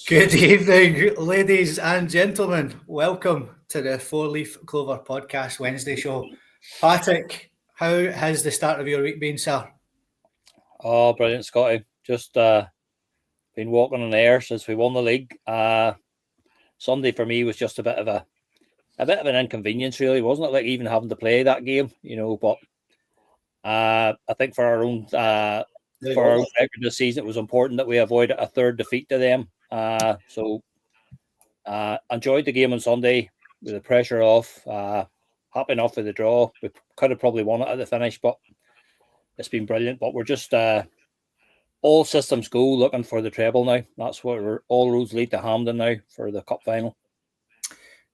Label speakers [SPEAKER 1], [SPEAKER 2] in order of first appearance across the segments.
[SPEAKER 1] Good evening, ladies and gentlemen. Welcome to the Four Leaf Clover Podcast Wednesday show. Patrick, how has the start of your week been, sir?
[SPEAKER 2] Oh, brilliant, Scotty. Just been walking on air since we won the league. Sunday for me was just a bit of an inconvenience, really, wasn't it? Like even having to play that game, But I think for our own record this season, it was important that we avoided a third defeat to them. So enjoyed the game on Sunday with the pressure off. Happy enough with the draw. We could have probably won it at the finish, but it's been brilliant. But we're just all systems go looking for the treble now. That's what all roads lead to Hampden now for the cup final.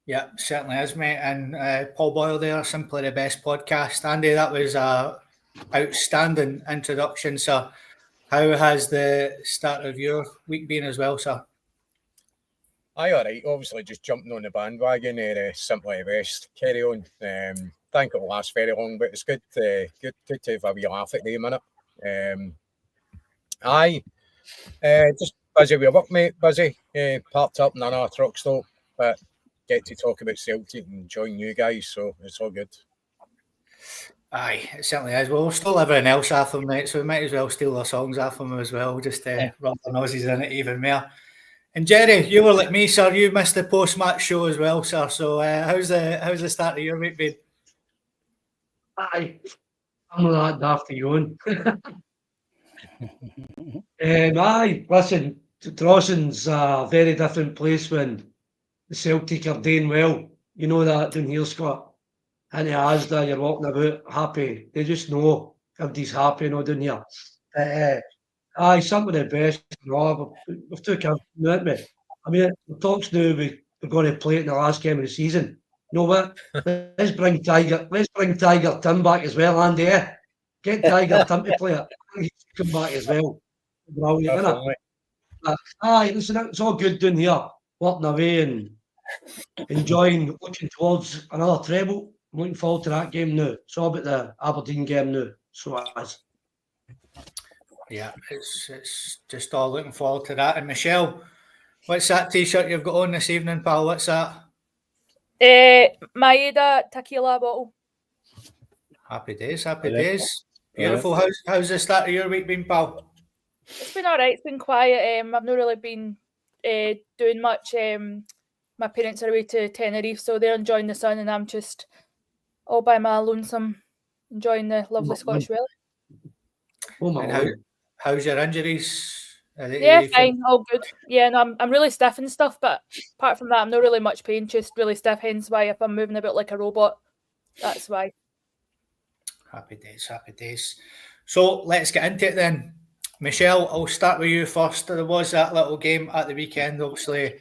[SPEAKER 1] Yeah, certainly is, mate. And Paul Boyle there, Simply the Best podcast. Andy, that was a outstanding introduction, sir. How has the start of your week been as well, sir?
[SPEAKER 3] Aye, all right. Obviously, just jumping on the bandwagon there, Simply the Best. Carry on. Think it'll last very long, but it's good to have a wee laugh at the minute. Just busy with work, mate. Busy. Parked up in another truck stop, but get to talk about Celtic and join you guys, so it's all good.
[SPEAKER 1] Aye, it certainly is. Well, we'll steal everything else off them, mate, so we might as well steal our songs off them as well, just to rub our noses in it even more. And Jerry, you were like me, sir. You missed the post-match show as well, sir. So how's the start of your week been?
[SPEAKER 4] Aye, I'm not that daft you on. Aye, listen, Drawson's a very different place when the Celtic are doing well. You know that down here, Scott. And the Asda, you're walking about happy. They just know everybody's happy, down here. Aye, some of the best. We've took him, isn't we? I mean, the talks now we're going to play it in the last game of the season. You know what? Let's bring Tiger Tim back as well, Andy. Get Tiger Tim to play it. He's come back as well. Brilliant, isn't it? Aye, listen, it's all good down here. Walking away and enjoying, looking towards another treble. I'm looking forward to that game now. It's all about the Aberdeen game now. So it is.
[SPEAKER 1] Yeah, it's just all looking forward to that. And Michelle, what's that T-shirt you've got on this evening, pal? What's that?
[SPEAKER 5] Maeda tequila bottle.
[SPEAKER 1] Happy days. Beautiful. How's the start of your week been, pal?
[SPEAKER 5] It's been all right. It's been quiet. I've not really been doing much. My parents are away to Tenerife, so they're enjoying the sun, and I'm just all by my lonesome, enjoying the lovely Scottish weather.
[SPEAKER 1] And how's your injuries?
[SPEAKER 5] Fine, all good. Yeah, no, I'm really stiff and stuff, but apart from that, I'm not really much pain, just really stiff, hence why if I'm moving about like a robot, that's why.
[SPEAKER 1] Happy days. So let's get into it then. Michelle, I'll start with you first. There was that little game at the weekend, obviously.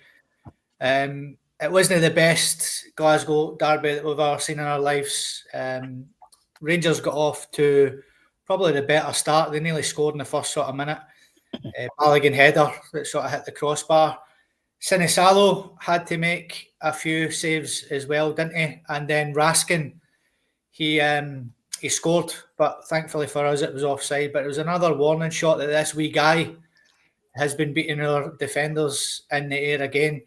[SPEAKER 1] It wasn't the best Glasgow derby that we've ever seen in our lives. Rangers got off to probably the better start. They nearly scored in the first sort of minute. Balogun header that sort of hit the crossbar. Sinisalo had to make a few saves as well, didn't he? And then Raskin, he scored, but thankfully for us it was offside. But it was another warning shot that this wee guy has been beating our defenders in the air again.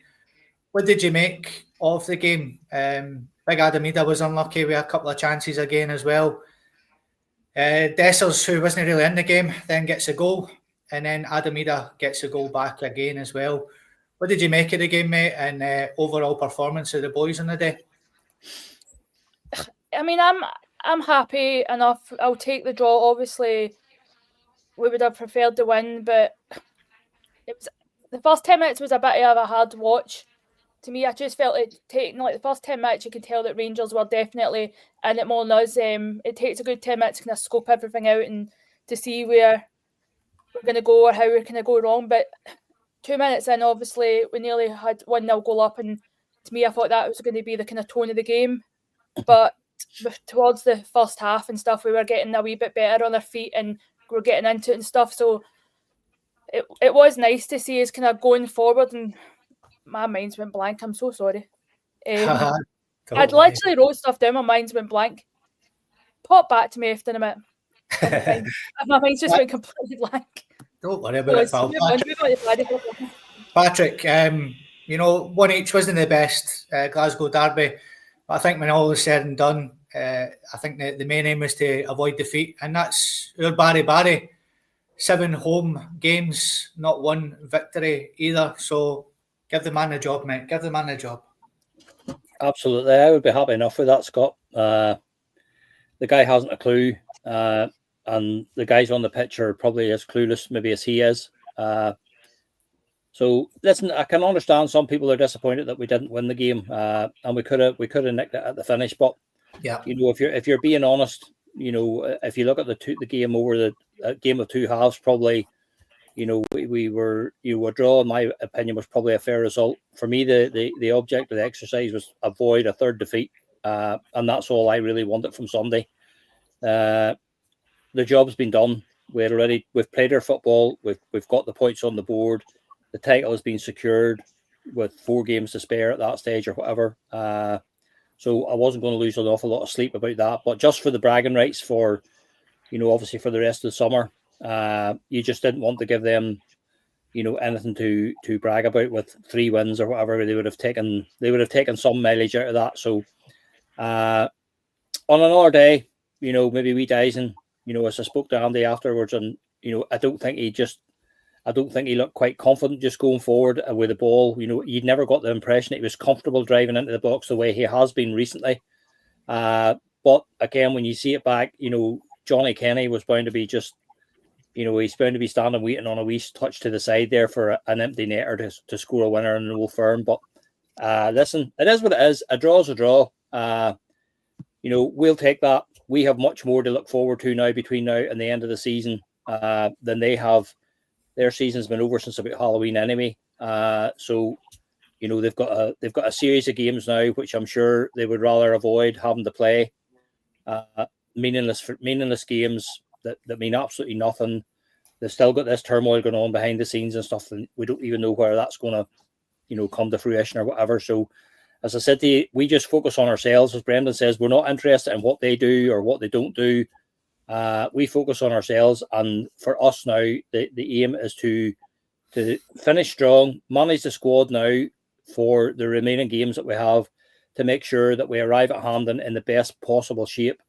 [SPEAKER 1] What did you make of the game? Big Adamida was unlucky with a couple of chances again as well. Dessers, who wasn't really in the game, then gets a goal. And then Adamida gets a goal back again as well. What did you make of the game, mate, and overall performance of the boys on the day?
[SPEAKER 5] I mean, I'm happy enough. I'll take the draw. Obviously, we would have preferred the win, but it was the first 10 minutes was a bit of a hard watch. To me, I just felt it taking like the first 10 minutes, you could tell that Rangers were definitely in it more than us. It takes a good 10 minutes to kind of scope everything out and to see where we're going to go or how we're going to go wrong. But 2 minutes in, obviously, we nearly had 1-0 goal up, and to me, I thought that was going to be the kind of tone of the game. But towards the first half and stuff, we were getting a wee bit better on our feet and we were getting into it and stuff. So it was nice to see us kind of going forward, and my mind's went blank. I'm so sorry. I'd literally wrote stuff down. My mind's went blank. Pop back to me after a minute. My mind's just went completely blank.
[SPEAKER 1] Don't worry about it, pal. Patrick, you know, 1H wasn't the best Glasgow derby, but I think when all is said and done, I think the main aim is to avoid defeat, and that's our Barry. 7 home games, not 1 victory either. So give the man a job, mate. Give the man a job.
[SPEAKER 2] Absolutely. I would be happy enough with that, Scott. The guy hasn't a clue, and the guys on the pitch are probably as clueless maybe as he is. So listen, I can understand some people are disappointed that we didn't win the game, and we could have nicked it at the finish. But
[SPEAKER 1] yeah,
[SPEAKER 2] you know, if you're being honest, you know, if you look at the game over the game of 2 halves, probably, you know, we were a draw. In my opinion, was probably a fair result for me. The object of the exercise was avoid a 3rd defeat, and that's all I really wanted from Sunday. The job's been done. We've played our football. We've got the points on the board. The title has been secured with 4 games to spare at that stage or whatever. So I wasn't going to lose an awful lot of sleep about that. But just for the bragging rights, for, you know, obviously for the rest of the summer, you just didn't want to give them, you know, anything to brag about with 3 wins or whatever. They would have taken some mileage out of that. So on another day, you know, maybe we Dyson, you know, as I spoke to Andy afterwards, and you know, I don't think he looked quite confident just going forward with the ball. You know, you'd never got the impression he was comfortable driving into the box the way he has been recently. But again, when you see it back, you know, Johnny Kenny was bound to be just, you know, he's bound to be standing waiting on a wee touch to the side there for an empty netter to score a winner in an Old Firm. But listen, it is what it is. A draw's a draw. You know, we'll take that. We have much more to look forward to now between now and the end of the season than they have. Their season's been over since about Halloween anyway. So, you know, they've got a series of games now, which I'm sure they would rather avoid having to play. Meaningless games that mean absolutely nothing. They've still got this turmoil going on behind the scenes and stuff, and we don't even know where that's going to, you know, come to fruition or whatever. So, as I said to you, we just focus on ourselves. As Brendan says, we're not interested in what they do or what they don't do. We focus on ourselves, and for us now, the aim is to finish strong, manage the squad now for the remaining games that we have, to make sure that we arrive at Hampden in the best possible shape,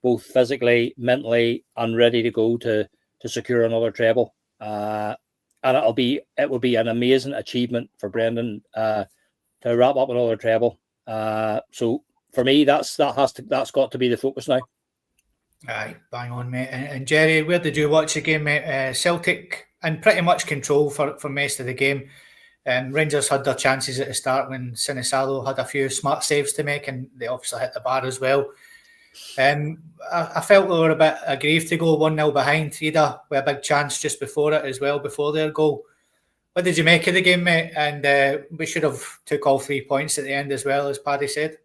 [SPEAKER 2] both physically, mentally, and ready to go to secure another treble. And it will be an amazing achievement for Brendan to wrap up another treble. So for me, that's got to be the focus now.
[SPEAKER 1] Aye, bang on, mate. And Jerry, where did you watch the game, mate? Celtic in pretty much control for most of the game. Rangers had their chances at the start when Sinisalo had a few smart saves to make, and they obviously hit the bar as well. I felt they were a bit aggrieved to go 1-0 behind either, with a big chance just before it as well, before their goal. What did you make of the game, mate? And we should have took all 3 points at the end as well, as Paddy said.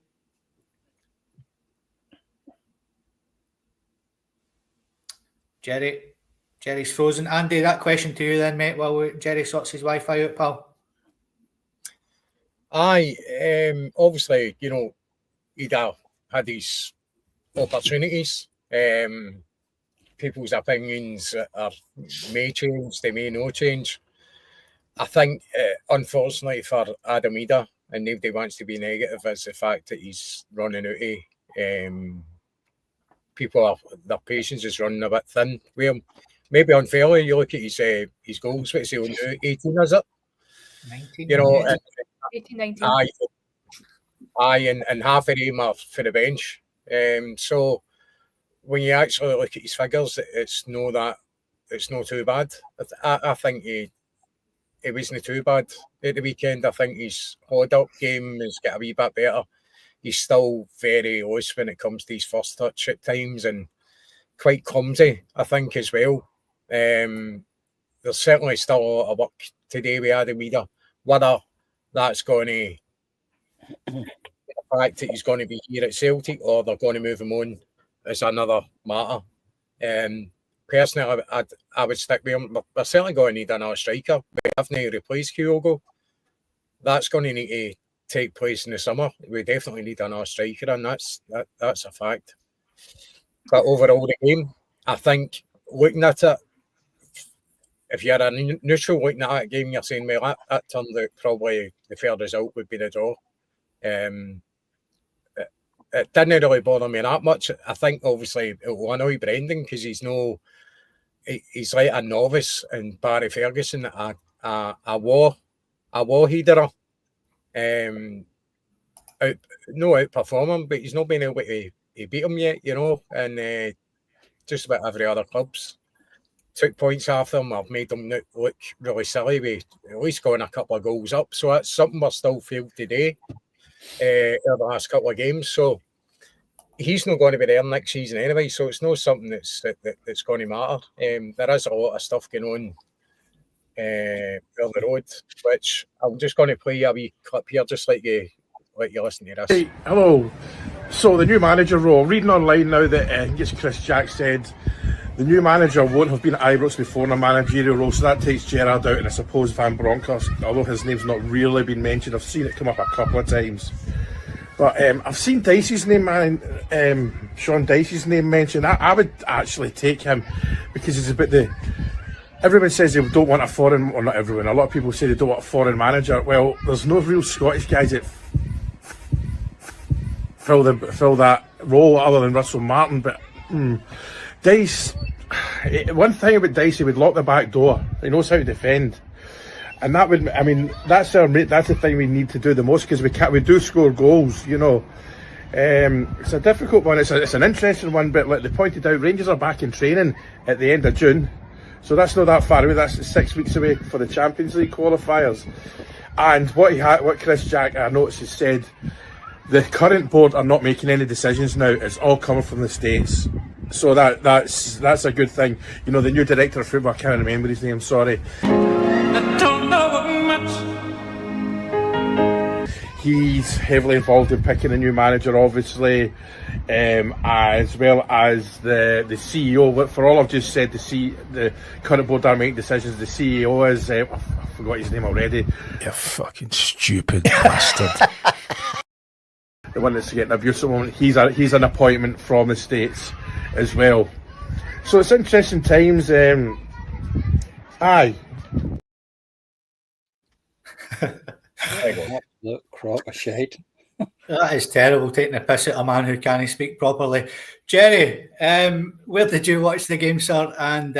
[SPEAKER 1] Jerry's frozen. Andy, that question to you then, mate, while Jerry sorts his Wi-Fi out, pal.
[SPEAKER 3] Aye, obviously, you know, he'd had his opportunities. People's opinions may change, they may not change. I think, unfortunately for Adam Ida, and nobody wants to be negative, is the fact that he's running out of their patience is running a bit thin. Well, maybe unfairly, you look at his goals, what's he on now? 18, is it?
[SPEAKER 1] 19.
[SPEAKER 3] You know,
[SPEAKER 5] 18, 19.
[SPEAKER 3] and half of them are for the bench. So when you actually look at his figures, it's not too bad. I think he wasn't too bad at the weekend. I think his hold-up game has got a wee bit better. He's still very loose when it comes to his first touch at times, and quite clumsy, I think, as well. There's certainly still a lot of work today with Adam Ida. Whether that's going to the fact that he's going to be here at Celtic or they're going to move him on is another matter. Personally, I would stick with him. We're certainly going to need another striker. We haven't replaced Kyogo. That's going to need to take place in the summer. We definitely need another striker, and that's a fact. But overall, the game, I think, looking at it, if you're a neutral looking at that game, you're saying, well, that turned out probably the fair result would be the draw. It didn't really bother me that much. I think obviously it will annoy Brendan because he's like a novice in Barry Ferguson, a war header. Outperform him, but he's not been able to beat him yet, and just about every other club's took points off them. I've made them look really silly with at least going a couple of goals up. So that's something we're still feeling today over the last couple of games. So he's not going to be there next season anyway. So it's not something that's going to matter. There is a lot of stuff going on down the road, which I'm just going to play a wee clip here, just let you listen to this.
[SPEAKER 6] Hey, hello. So the new manager role, reading online now that I think it's Chris Jack said the new manager won't have been at Ibrox before in a managerial role, so that takes Gerrard out, and I suppose Van Bronckhorst, although his name's not really been mentioned. I've seen it come up a couple of times, but I've seen Dicey's name, Sean Dicey's name mentioned. I would actually take him because he's a bit everyone says they don't want a foreign, or not everyone, a lot of people say they don't want a foreign manager. Well, there's no real Scottish guys that fill that role other than Russell Martin, but Dice, one thing about Dice, he would lock the back door. He knows how to defend, and that's the thing we need to do the most, because we do score goals. It's a difficult one. It's an interesting one, but like they pointed out, Rangers are back in training at the end of June, so that's not that far away. That's 6 weeks away for the Champions League qualifiers. And what Chris Jack, I noticed, has said, the current board are not making any decisions now. It's all coming from the States. So that's a good thing. The new director of football, I can't remember his name, sorry. I don't know much. He's heavily involved in picking a new manager, obviously, as well as the CEO. For all I've just said, the current board are making decisions. The CEO is, I forgot his name already.
[SPEAKER 7] You fucking stupid bastard.
[SPEAKER 6] The one that's getting abuse at the moment, he's an appointment from the States as well. So it's interesting times. Aye.
[SPEAKER 2] Look, crock of shite.
[SPEAKER 1] That is terrible, taking a piss at a man who can't speak properly. Jerry, where did you watch the game, sir? And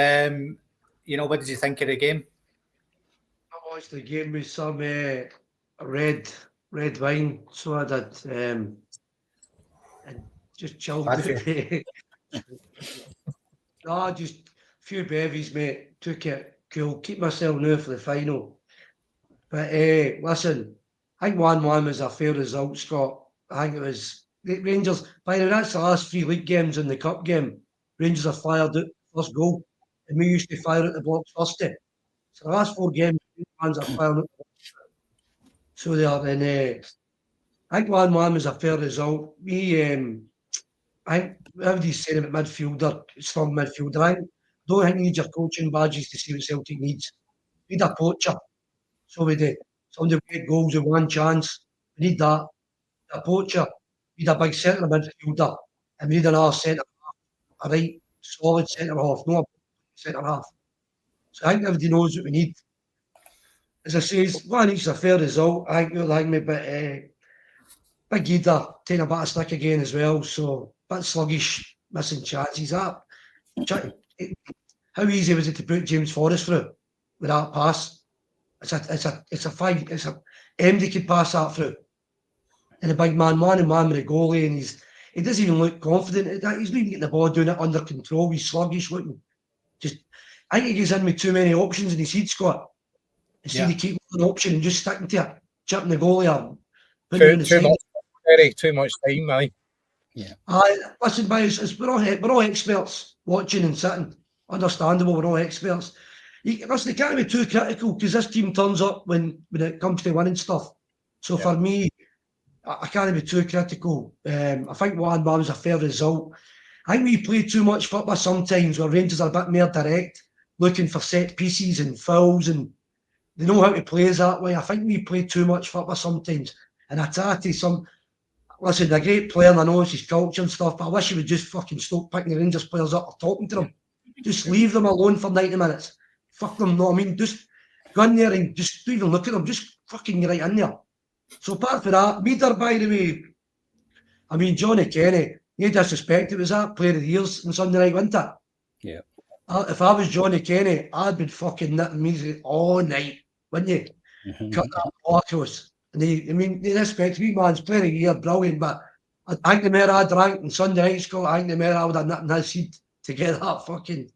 [SPEAKER 1] what did you think of the game?
[SPEAKER 4] I watched the game with some red wine, so I did, and just chilled out. No, just a few bevies, mate. Took it cool. Keep myself now for the final. But listen, I think 1-1 was a fair result, Scott. I think it was the Rangers. By the way, that's the last 3 league games in the cup game. Rangers have fired out first goal, and we used to fire at the blocks first. So the last 4 games, fans are firing at the blocks. So they are in. I think 1-1 was a fair result. I think everybody's saying about midfielder, strong midfielder. I don't think you need your coaching badges to see what Celtic needs. We need a poacher. So we do. Somebody will get goals with one chance. We need that. A poacher. We need a big centre midfielder. And we need another centre half. A right, solid centre half. Not a centre half. So I think everybody knows what we need. As I say, one each is a fair result. I think you'll like me, but Big Ida taking a bit of stick again as well. So a bit sluggish, missing chances. How easy was it to put James Forrest through with that pass? MD could pass that through. And the big man and man with the goalie, and he doesn't even look confident. He's not even getting the ball, doing it under control. He's sluggish looking. I think he goes in with too many options in his head, Scott. Instead of keeping an option and just sticking to it, chipping the goalie up.
[SPEAKER 3] Too much time, aye.
[SPEAKER 4] Yeah. Listen, boys, we're all experts watching and sitting. Understandable, we're all experts. Listen, they can't be too critical because this team turns up when it comes to winning stuff. So for me, I can't be too critical. I think 1-1 was a fair result. I think we play too much football sometimes where Rangers are a bit more direct, looking for set pieces and fouls, and they know how to play us that way. I think we play too much football sometimes. And listen, a great player, and I know it's his culture and stuff, but I wish he would just fucking stop picking the Rangers players up or talking to them. Just leave them alone for 90 minutes. fuck them, no, I mean, just go in there and just don't even look at them, just fucking right in there. So apart from that, Meader, by the way, I mean, Johnny Kenny, no disrespect, it was that player of the years on Sunday night, wasn't it?
[SPEAKER 2] Yeah.
[SPEAKER 4] If I was Johnny Kenny, I'd been fucking knitting music all night, wouldn't you? Cut that block across. And I mean, no disrespect, me man's player of the year, brilliant, but I think the more I drank on Sunday night school, I think the more I would have knitting his seed to get that fucking.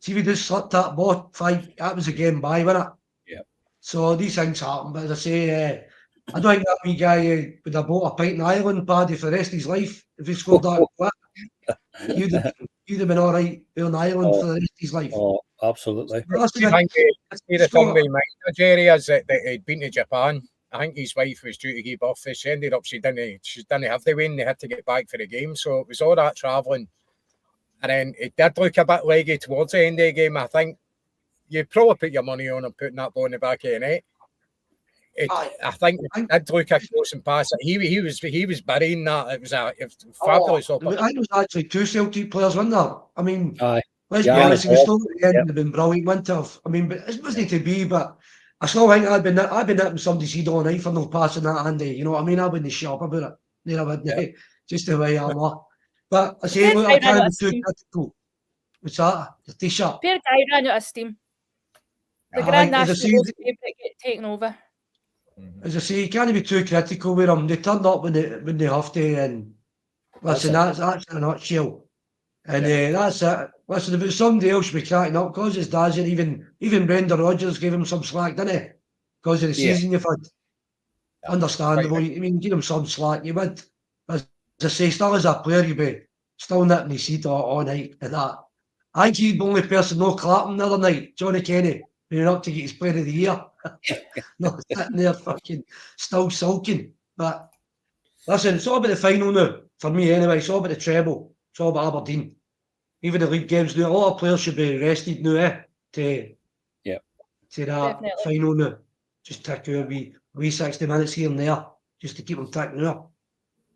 [SPEAKER 4] See, we just slipped that ball 5, that was a game by, wasn't it?
[SPEAKER 2] Yeah.
[SPEAKER 4] So these things happen, but as I say, I don't think that wee guy would have bought a pint in Ireland, Paddy, for the rest of his life if he scored that. You'd have been all right in Ireland for the rest of his life.
[SPEAKER 2] Oh, absolutely.
[SPEAKER 3] I think the thing with Mike, Jerry, is that he'd been to Japan. I think his wife was due to give birth. She ended up, she didn't have the win. They had to get back for the game. So it was all that travelling. And then it did look a bit leggy towards the end of the game. I think you'd probably put your money on him putting that ball in the back of the net. I think it did look a close and pass. He was burying that. It was a fabulous opportunity.
[SPEAKER 4] I think there was actually 2 Celtic players, wasn't there? I mean,
[SPEAKER 2] Aye.
[SPEAKER 4] let's be honest, he was still at the end. They've been brilliant, wouldn't have? I mean, but it wasn't to be. But I still think I've been hitting somebody's head all night for not passing that handy. You know what I mean? I wouldn't shop about it. There I wouldn't. Just the way I am. But I say, look, I can't be too critical. What's that? The t-shirt.
[SPEAKER 5] Pierre Guy ran out of steam. The Grand National was get taken over.
[SPEAKER 4] As I say, you can't be too critical with them. They turned up when they have to, and listen, that's in a nutshell. And that's it. Listen, if it's somebody else be cracking up, because it's Dazzy, even Brendan Rodgers gave him some slack, didn't he? Because of the season you've had. Understandable. I mean, give him some slack. You would. As I say, still as a player, you'd be still knitting his seat all night and that. I think he's the only person not clapping the other night, Johnny Kenny, being up to get his player of the year. Not sitting there fucking still sulking. But listen, it's all about the final now. For me anyway, it's all about the treble. It's all about Aberdeen. Even the league games now, a lot of players should be rested now, to that definitely. Final now. Just take a wee 60 minutes here and there, just to keep them ticking up.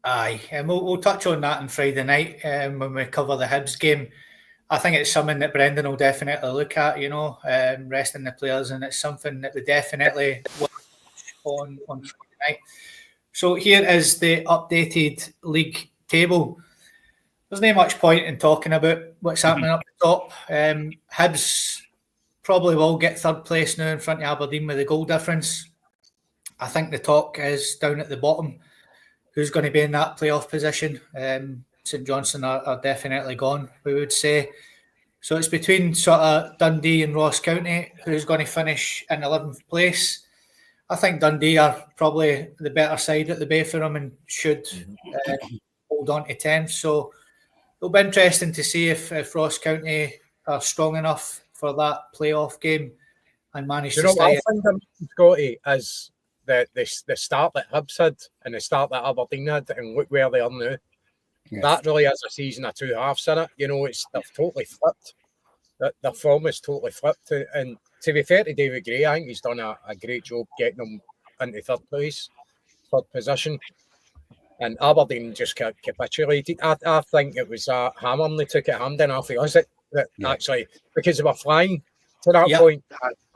[SPEAKER 1] Aye, and we'll touch on that on Friday night when we cover the Hibs game. I think it's something that Brendan will definitely look at, resting the players, and it's something that we definitely watch on Friday night. So here is the updated league table. There's not much point in talking about what's happening up the top. Hibs probably will get third place now in front of Aberdeen with the goal difference. I think the talk is down at the bottom. Who's going to be in that playoff position? St Johnstone are definitely gone, we would say. So it's between sort of Dundee and Ross County, who's going to finish in 11th place. I think Dundee are probably the better side at the bay for them and should hold on to 10th. So it'll be interesting to see if Ross County are strong enough for that playoff game and manage to stay.
[SPEAKER 3] I think, Scotty, is the start that Hibs had and the start that Aberdeen had, and look where they are now. Yeah. That really is a season of 2 halves in it. They've totally flipped. The form is totally flipped. And to be fair to David Gray, I think he's done a great job getting them into third position. And Aberdeen just capitulated. I think it was Hammond they took it Hampden off the us actually, because they were flying to that point.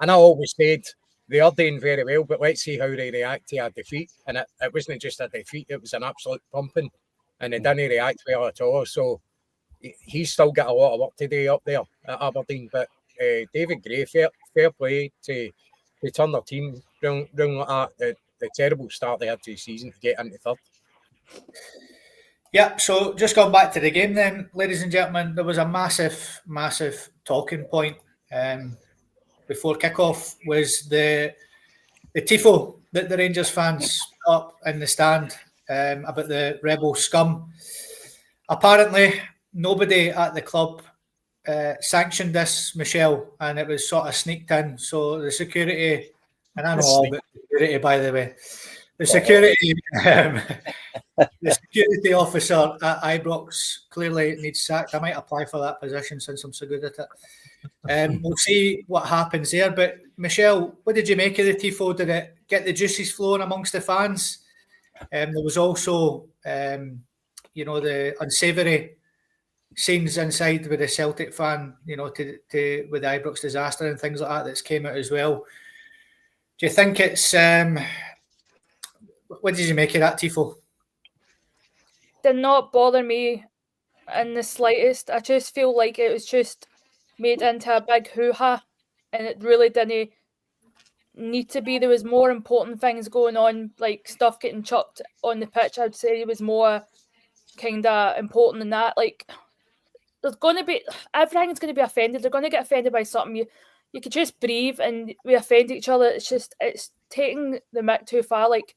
[SPEAKER 3] And I always said they are doing very well, but let's see how they react to a defeat. And it wasn't just a defeat, it was an absolute pumping. And they didn't react well at all. So he's still got a lot of work to do up there at Aberdeen. But David Gray, fair play to turn their team round like that. The terrible start they had to the season to get into third.
[SPEAKER 1] Yeah, so just going back to the game then, ladies and gentlemen, there was a massive, massive talking point before kickoff was the tifo that the Rangers fans put up in the stand about the rebel scum. Apparently, nobody at the club sanctioned this, Michelle, and it was sort of sneaked in. So the security, and I know all about security, by the way, the security officer at Ibrox clearly needs sacked. I might apply for that position since I'm so good at it. We'll see what happens there. But Michelle, what did you make of the tifo? Did it get the juices flowing amongst the fans? There was also, the unsavoury scenes inside with the Celtic fan, you know, to with the Ibrox disaster and things like that that's came out as well. Do you think it's what did you make of that, Tifo?
[SPEAKER 5] Did not bother me in the slightest. I just feel like it was just made into a big hoo-ha, and it really didn't need to be. There was more important things going on, like stuff getting chucked on the pitch. I'd say it was more kind of important than that. Like, there's going to be, everything's going to be offended. They're going to get offended by something. You could just breathe and we offend each other. It's taking the mick too far. Like,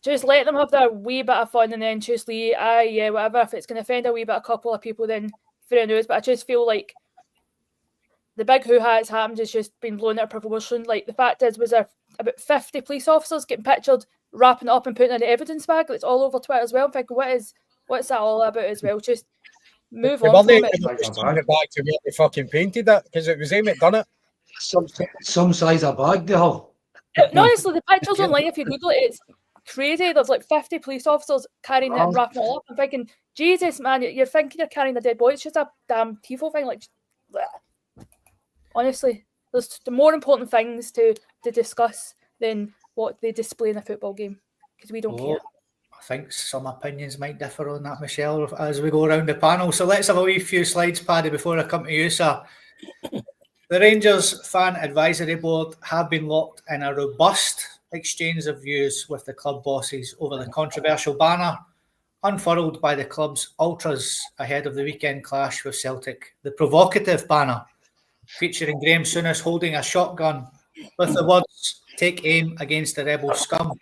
[SPEAKER 5] just let them have their wee bit of fun and then just leave, yeah, whatever. If it's going to offend a wee bit, a couple of people, then fair news. But I just feel like the big hoo-ha that's happened has just been blown out of proportion. Like, the fact is, was there about 50 police officers getting pictured, wrapping it up and putting it in the evidence bag? It's all over Twitter as well. I'm thinking, what's that all about as well? Just move on from it.
[SPEAKER 3] Just turn it back to where they fucking painted it, because it was them that done it.
[SPEAKER 4] Some size of bag they have.
[SPEAKER 5] No, honestly, the pictures online, if you Google it, it's crazy. There's like 50 police officers carrying it and wrapping it up. I'm thinking, Jesus, man, you're thinking you're carrying a dead body. It's just a damn tifo thing. Like, bleh. Honestly, there's the more important things to discuss than what they display in a football game, because we don't care.
[SPEAKER 1] I think some opinions might differ on that, Michelle, as we go around the panel. So let's have a wee few slides, Paddy, before I come to you, sir. The Rangers Fan Advisory Board have been locked in a robust exchange of views with the club bosses over the controversial banner unfurled by the club's ultras ahead of the weekend clash with Celtic. The provocative banner, featuring Graham Souness holding a shotgun with the words, "Take aim against the rebel scum,"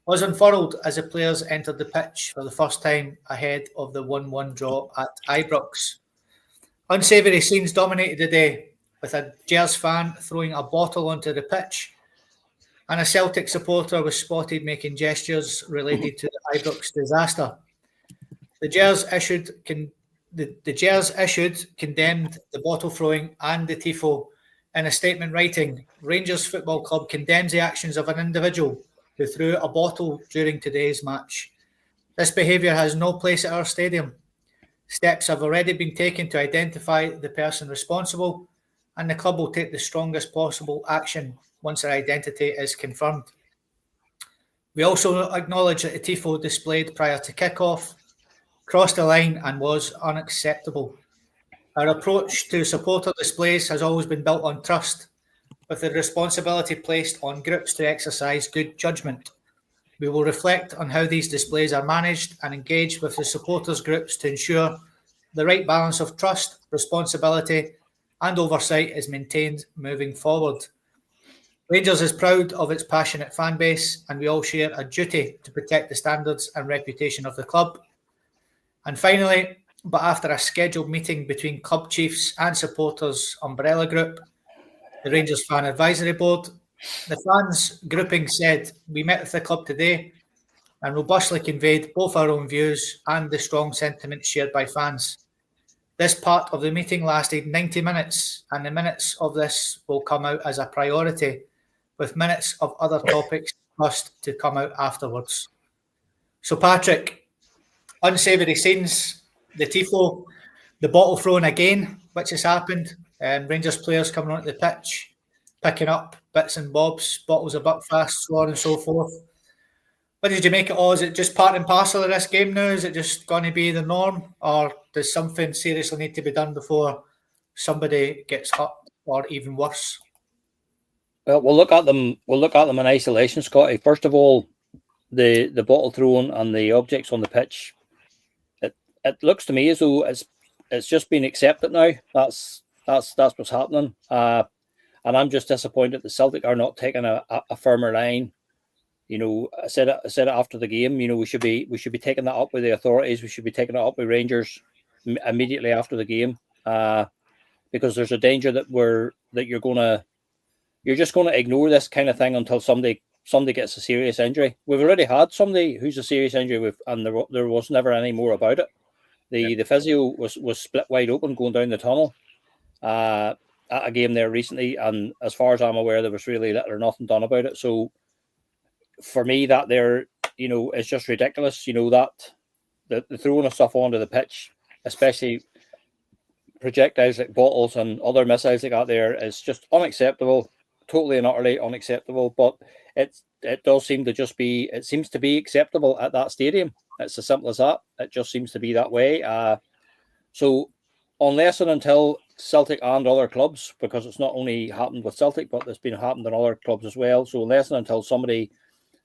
[SPEAKER 1] was unfurled as the players entered the pitch for the first time ahead of the 1-1 draw at Ibrox. Unsavoury scenes dominated the day, with a Gers fan throwing a bottle onto the pitch, and a Celtic supporter was spotted making gestures related to the Ibrox disaster. The Gers issued condemned the bottle throwing and the tifo in a statement writing, "Rangers Football Club condemns the actions of an individual who threw a bottle during today's match. This behaviour has no place at our stadium. Steps have already been taken to identify the person responsible, and the club will take the strongest possible action once their identity is confirmed. We also acknowledge that the tifo displayed prior to kick-off crossed the line and was unacceptable. Our approach to supporter displays has always been built on trust, with the responsibility placed on groups to exercise good judgment. We will reflect on how these displays are managed and engage with the supporters groups to ensure the right balance of trust, responsibility and oversight is maintained moving forward. Rangers is proud of its passionate fan base, and we all share a duty to protect the standards and reputation of the club." And finally, but after a scheduled meeting between club chiefs and supporters umbrella group, the Rangers Fan Advisory Board, the fans grouping said, "We met with the club today and robustly conveyed both our own views and the strong sentiment shared by fans. This part of the meeting lasted 90 minutes, and the minutes of this will come out as a priority, with minutes of other topics discussed to come out afterwards." So, Patrick, unsavoury scenes, the tifo, the bottle thrown again, which has happened, Rangers players coming onto the pitch, picking up bits and bobs, bottles of Buckfast, so on and so forth. What did you make it all? Is it just part and parcel of this game now? Is it just going to be the norm, or does something seriously need to be done before somebody gets hurt or even worse?
[SPEAKER 2] Well, we'll look at them. We'll look at them in isolation, Scotty. First of all, the bottle thrown and the objects on the pitch. It looks to me as though it's just been accepted now. That's what's happening. And I'm just disappointed that Celtic are not taking a firmer line. You know, I said it after the game. You know, we should be taking that up with the authorities. We should be taking it up with Rangers immediately after the game, because there's a danger that you're just going to ignore this kind of thing until somebody gets a serious injury. We've already had somebody who's a serious injury, and there was never any more about it. The physio was split wide open going down the tunnel at a game there recently, and as far as I'm aware, there was really little or nothing done about it. So for me, that it's just ridiculous. You know, that the throwing of stuff onto the pitch especially projectiles like bottles and other missiles they got there, is just unacceptable, totally and utterly unacceptable. But it does seem to just be, it seems to be acceptable at that stadium. It's as simple as that. It just seems to be that way. So unless and until Celtic and other clubs, because it's not only happened with Celtic, but it's been happened in other clubs as well. So unless and until somebody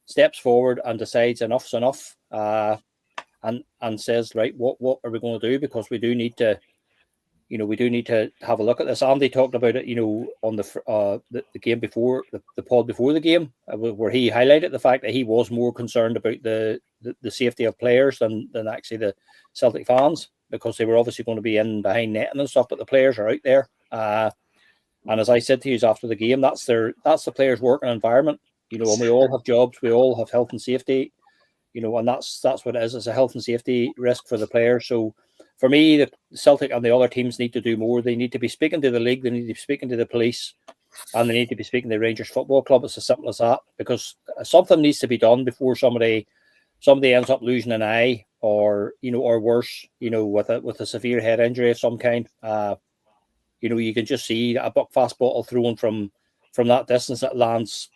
[SPEAKER 2] steps forward and decides enough's enough, and says, right, what are we going to do? Because we do need to, we do need to have a look at this. Andy talked about it, on the game before, the pod before the game, where he highlighted the fact that he was more concerned about the safety of players than actually the Celtic fans, because they were obviously going to be in behind netting and stuff, but the players are out there. And as I said to you after the game, that's the players' working environment, and we all have jobs, we all have health and safety, and that's what it is. It's a health and safety risk for the players. So for me, the Celtic and the other teams need to do more. They need to be speaking to the league, they need to be speaking to the police, and they need to be speaking to Rangers Football Club. It's as simple as that, because something needs to be done before somebody ends up losing an eye, or or worse, with a severe head injury of some kind. You can just see a Buckfast bottle thrown from that distance that lands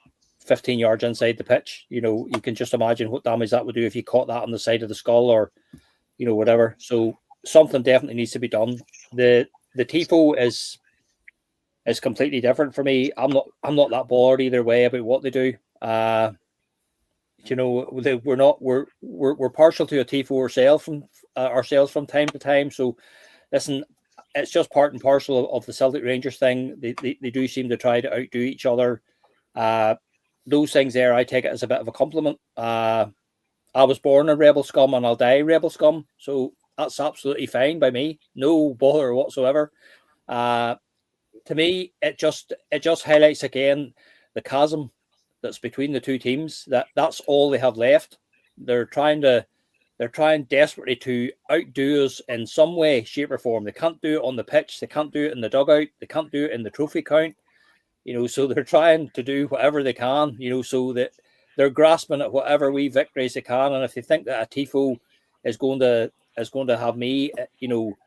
[SPEAKER 2] 15 yards inside the pitch. You can just imagine what damage that would do if you caught that on the side of the skull, or whatever. So something definitely needs to be done. The tifo is completely different for me. I'm not that bothered either way about what they do. We're partial to a tifo ourselves from time to time. So listen, it's just part and parcel of the Celtic Rangers thing. They do seem to try to outdo each other. Those things there, I take it as a bit of a compliment. I was born a rebel scum and I'll die rebel scum. So that's absolutely fine by me. No bother whatsoever. To me, it just highlights again the chasm that's between the two teams. That's all they have left. They're trying desperately to outdo us in some way, shape, or form. They can't do it on the pitch. They can't do it in the dugout. They can't do it in the trophy count. So they're trying to do whatever they can, so that they're grasping at whatever wee victories they can. And if they think that a tifo is going to have me,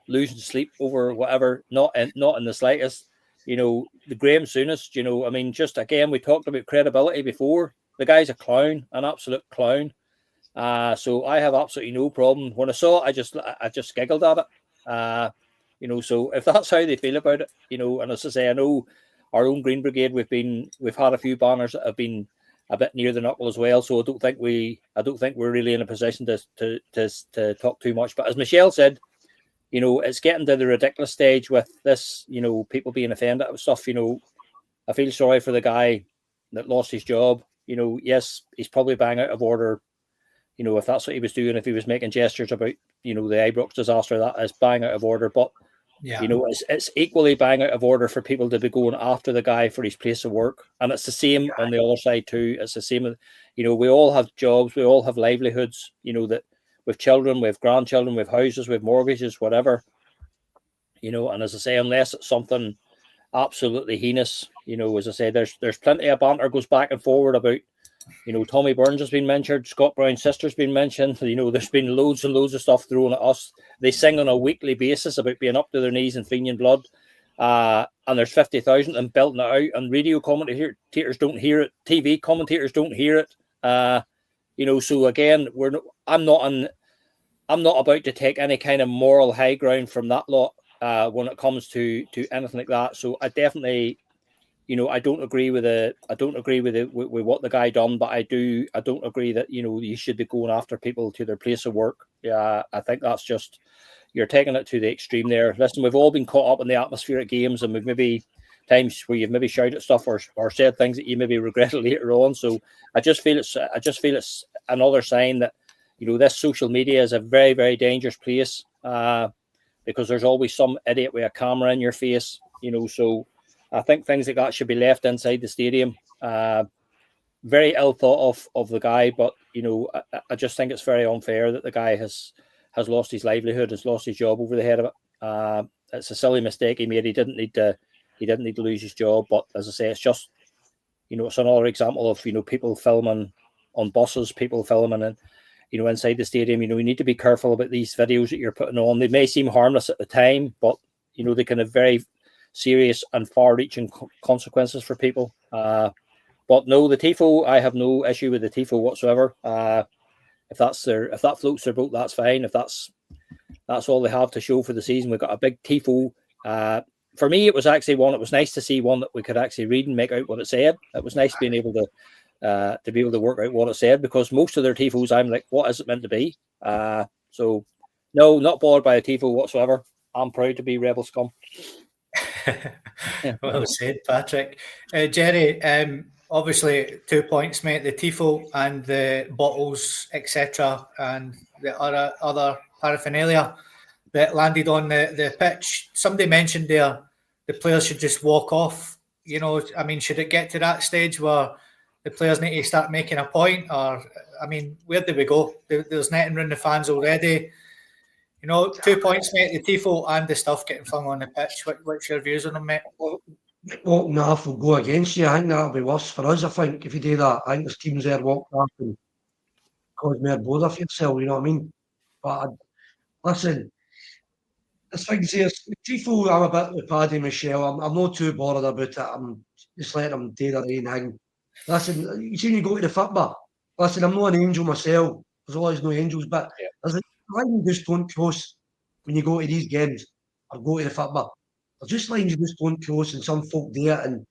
[SPEAKER 2] losing sleep over whatever, not in the slightest. The Graham Souness, just again, we talked about credibility before. The guy's a clown, an absolute clown. So I have absolutely no problem. When I saw it, I just giggled at it. So if that's how they feel about it, and as I say, I know our own Green Brigade, we've had a few banners that have been a bit near the knuckle as well. So I don't think we're really in a position to talk too much. But as Michelle said, it's getting to the ridiculous stage with this, people being offended at stuff. I feel sorry for the guy that lost his job. Yes, he's probably bang out of order. If that's what he was doing, if he was making gestures about, the Ibrox disaster, that is bang out of order. But yeah, it's equally bang out of order for people to be going after the guy for his place of work. And it's the same on the other side too. It's the same, we all have jobs, we all have livelihoods, that with children, with grandchildren, with houses, with mortgages, whatever. And as I say, unless it's something absolutely heinous, as I say, there's plenty of banter goes back and forward about, Tommy Burns has been mentioned, Scott Brown's sister's been mentioned. There's been loads and loads of stuff thrown at us. They sing on a weekly basis about being up to their knees in Fenian blood. And there's 50,000 of them belting it out, and radio commentators don't hear it. TV commentators don't hear it. So again, I'm not about to take any kind of moral high ground from that lot when it comes to anything like that. So I definitely, I don't agree with what the guy done, but I don't agree that you should be going after people to their place of work. Yeah, I think that's just, you're taking it to the extreme there. Listen, we've all been caught up in the atmosphere at games, and we've maybe times where you've maybe shouted stuff or said things that you maybe regret later on. So I just feel it's another sign that this social media is a very, very dangerous place, because there's always some idiot with a camera in your face. So I think things like that should be left inside the stadium. Very ill thought of the guy, but I just think it's very unfair that the guy has lost his livelihood, has lost his job over the head of it. It's a silly mistake he made. He didn't need to lose his job. But as I say, it's just it's another example of people filming on buses, people filming inside the stadium. You need to be careful about these videos that you're putting on. They may seem harmless at the time, but they can have very serious and far-reaching consequences for people. But no, the tifo, I have no issue with the tifo whatsoever. If that floats their boat, that's fine. If that's all they have to show for the season, we've got a big tifo. For me, it was actually one. It was nice to see one that we could actually read and make out what it said. It was nice being able to be able to work out what it said, because most of their tifos, I'm like, what is it meant to be? So no, not bothered by a tifo whatsoever. I'm proud to be Rebel scum.
[SPEAKER 1] Well said, Patrick. Jerry, obviously 2 points, mate. The tifo and the bottles, etc., and the other paraphernalia that landed on the pitch. Somebody mentioned there the players should just walk off. Should it get to that stage where the players need to start making a point? Or, where do we go? There's netting around the fans already. 2 points, mate, the tifo and the stuff getting flung on the pitch. What's your views on them, mate?
[SPEAKER 4] Walking off will go against you. I think that'll be worse for us, I think, if you do that. I think there's teams there walking off and cause more bother for yourself, you know what I mean? But listen, there's things here. Tifo, I'm a bit with Paddy Michelle. I'm not too bothered about it. I'm just letting them do their own thing. Listen, you see, you go to the football. Listen, I'm not an angel myself. There's always no angels, but there's lines you just don't cross when you go to these games or go to the football. There's just lines you just don't cross, and some folk do it. And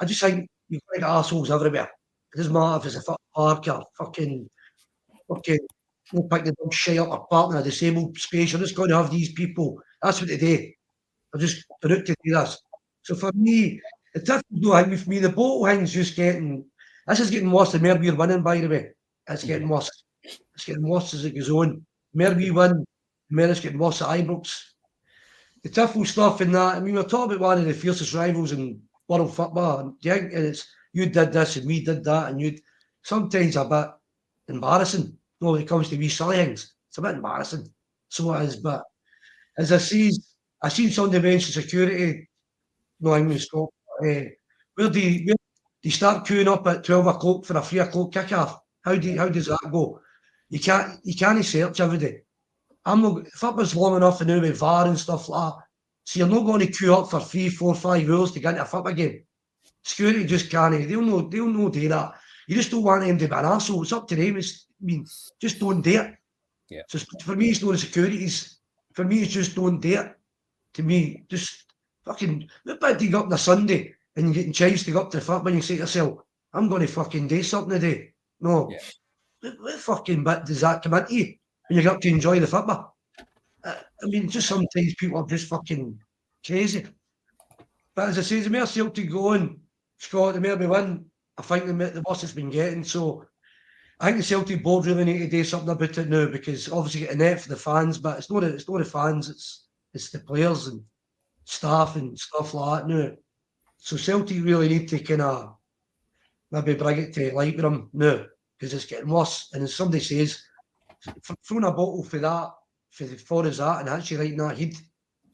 [SPEAKER 4] I just think you've got to get arseholes everywhere. It doesn't matter if it's a football park or fucking we'll pick the dog shit up or park in a disabled space. You're just going to have these people. That's what they do. They're just out to do this. So for me, the difficult thing with me, the bottle thing's just getting. This is getting worse the more we're winning, by the way. It's getting worse. It's getting worse as it goes on. The more we win, the more it's getting worse at Ibrox. The Tiffle stuff and that, we're talking about one of the fiercest rivals in world football. And it's you did this and we did that, and sometimes a bit embarrassing. When it comes to wee silly things, it's a bit embarrassing. So it is. But as I seen somebody mention security, no English Scott. Where do you start queuing up at 12 o'clock for a 3 o'clock kickoff? How does that go? You can't search every day. Football's long enough now with VAR and stuff like that. So you're not going to queue up for 3, 4, 5 hours to get into a football game. Security just can't. They'll not do that. You just don't want them to be an arsehole. It's up to them. Just don't do it.
[SPEAKER 2] Yeah.
[SPEAKER 4] So for me, it's not the securities. For me, it's just don't do it. To me, just fucking, what bad do you go up on a Sunday and you're getting changed to go up to the football and you say to yourself, I'm going to fucking do something today. No. Yeah. What fucking bit does that come into you when you get up to enjoy the football? Just sometimes people are just fucking crazy. But as I say, the more Celtic go on, Scott, the more we win, I think the worse it's been getting. So I think the Celtic board really need to do something about it now, because obviously get a net for the fans, but it's not the fans, it's the players and staff and stuff like that now. So Celtic really need to kind of maybe bring it to light with them now, because it's getting worse. And as somebody says, throwing a bottle for that, for us that, and actually writing that head,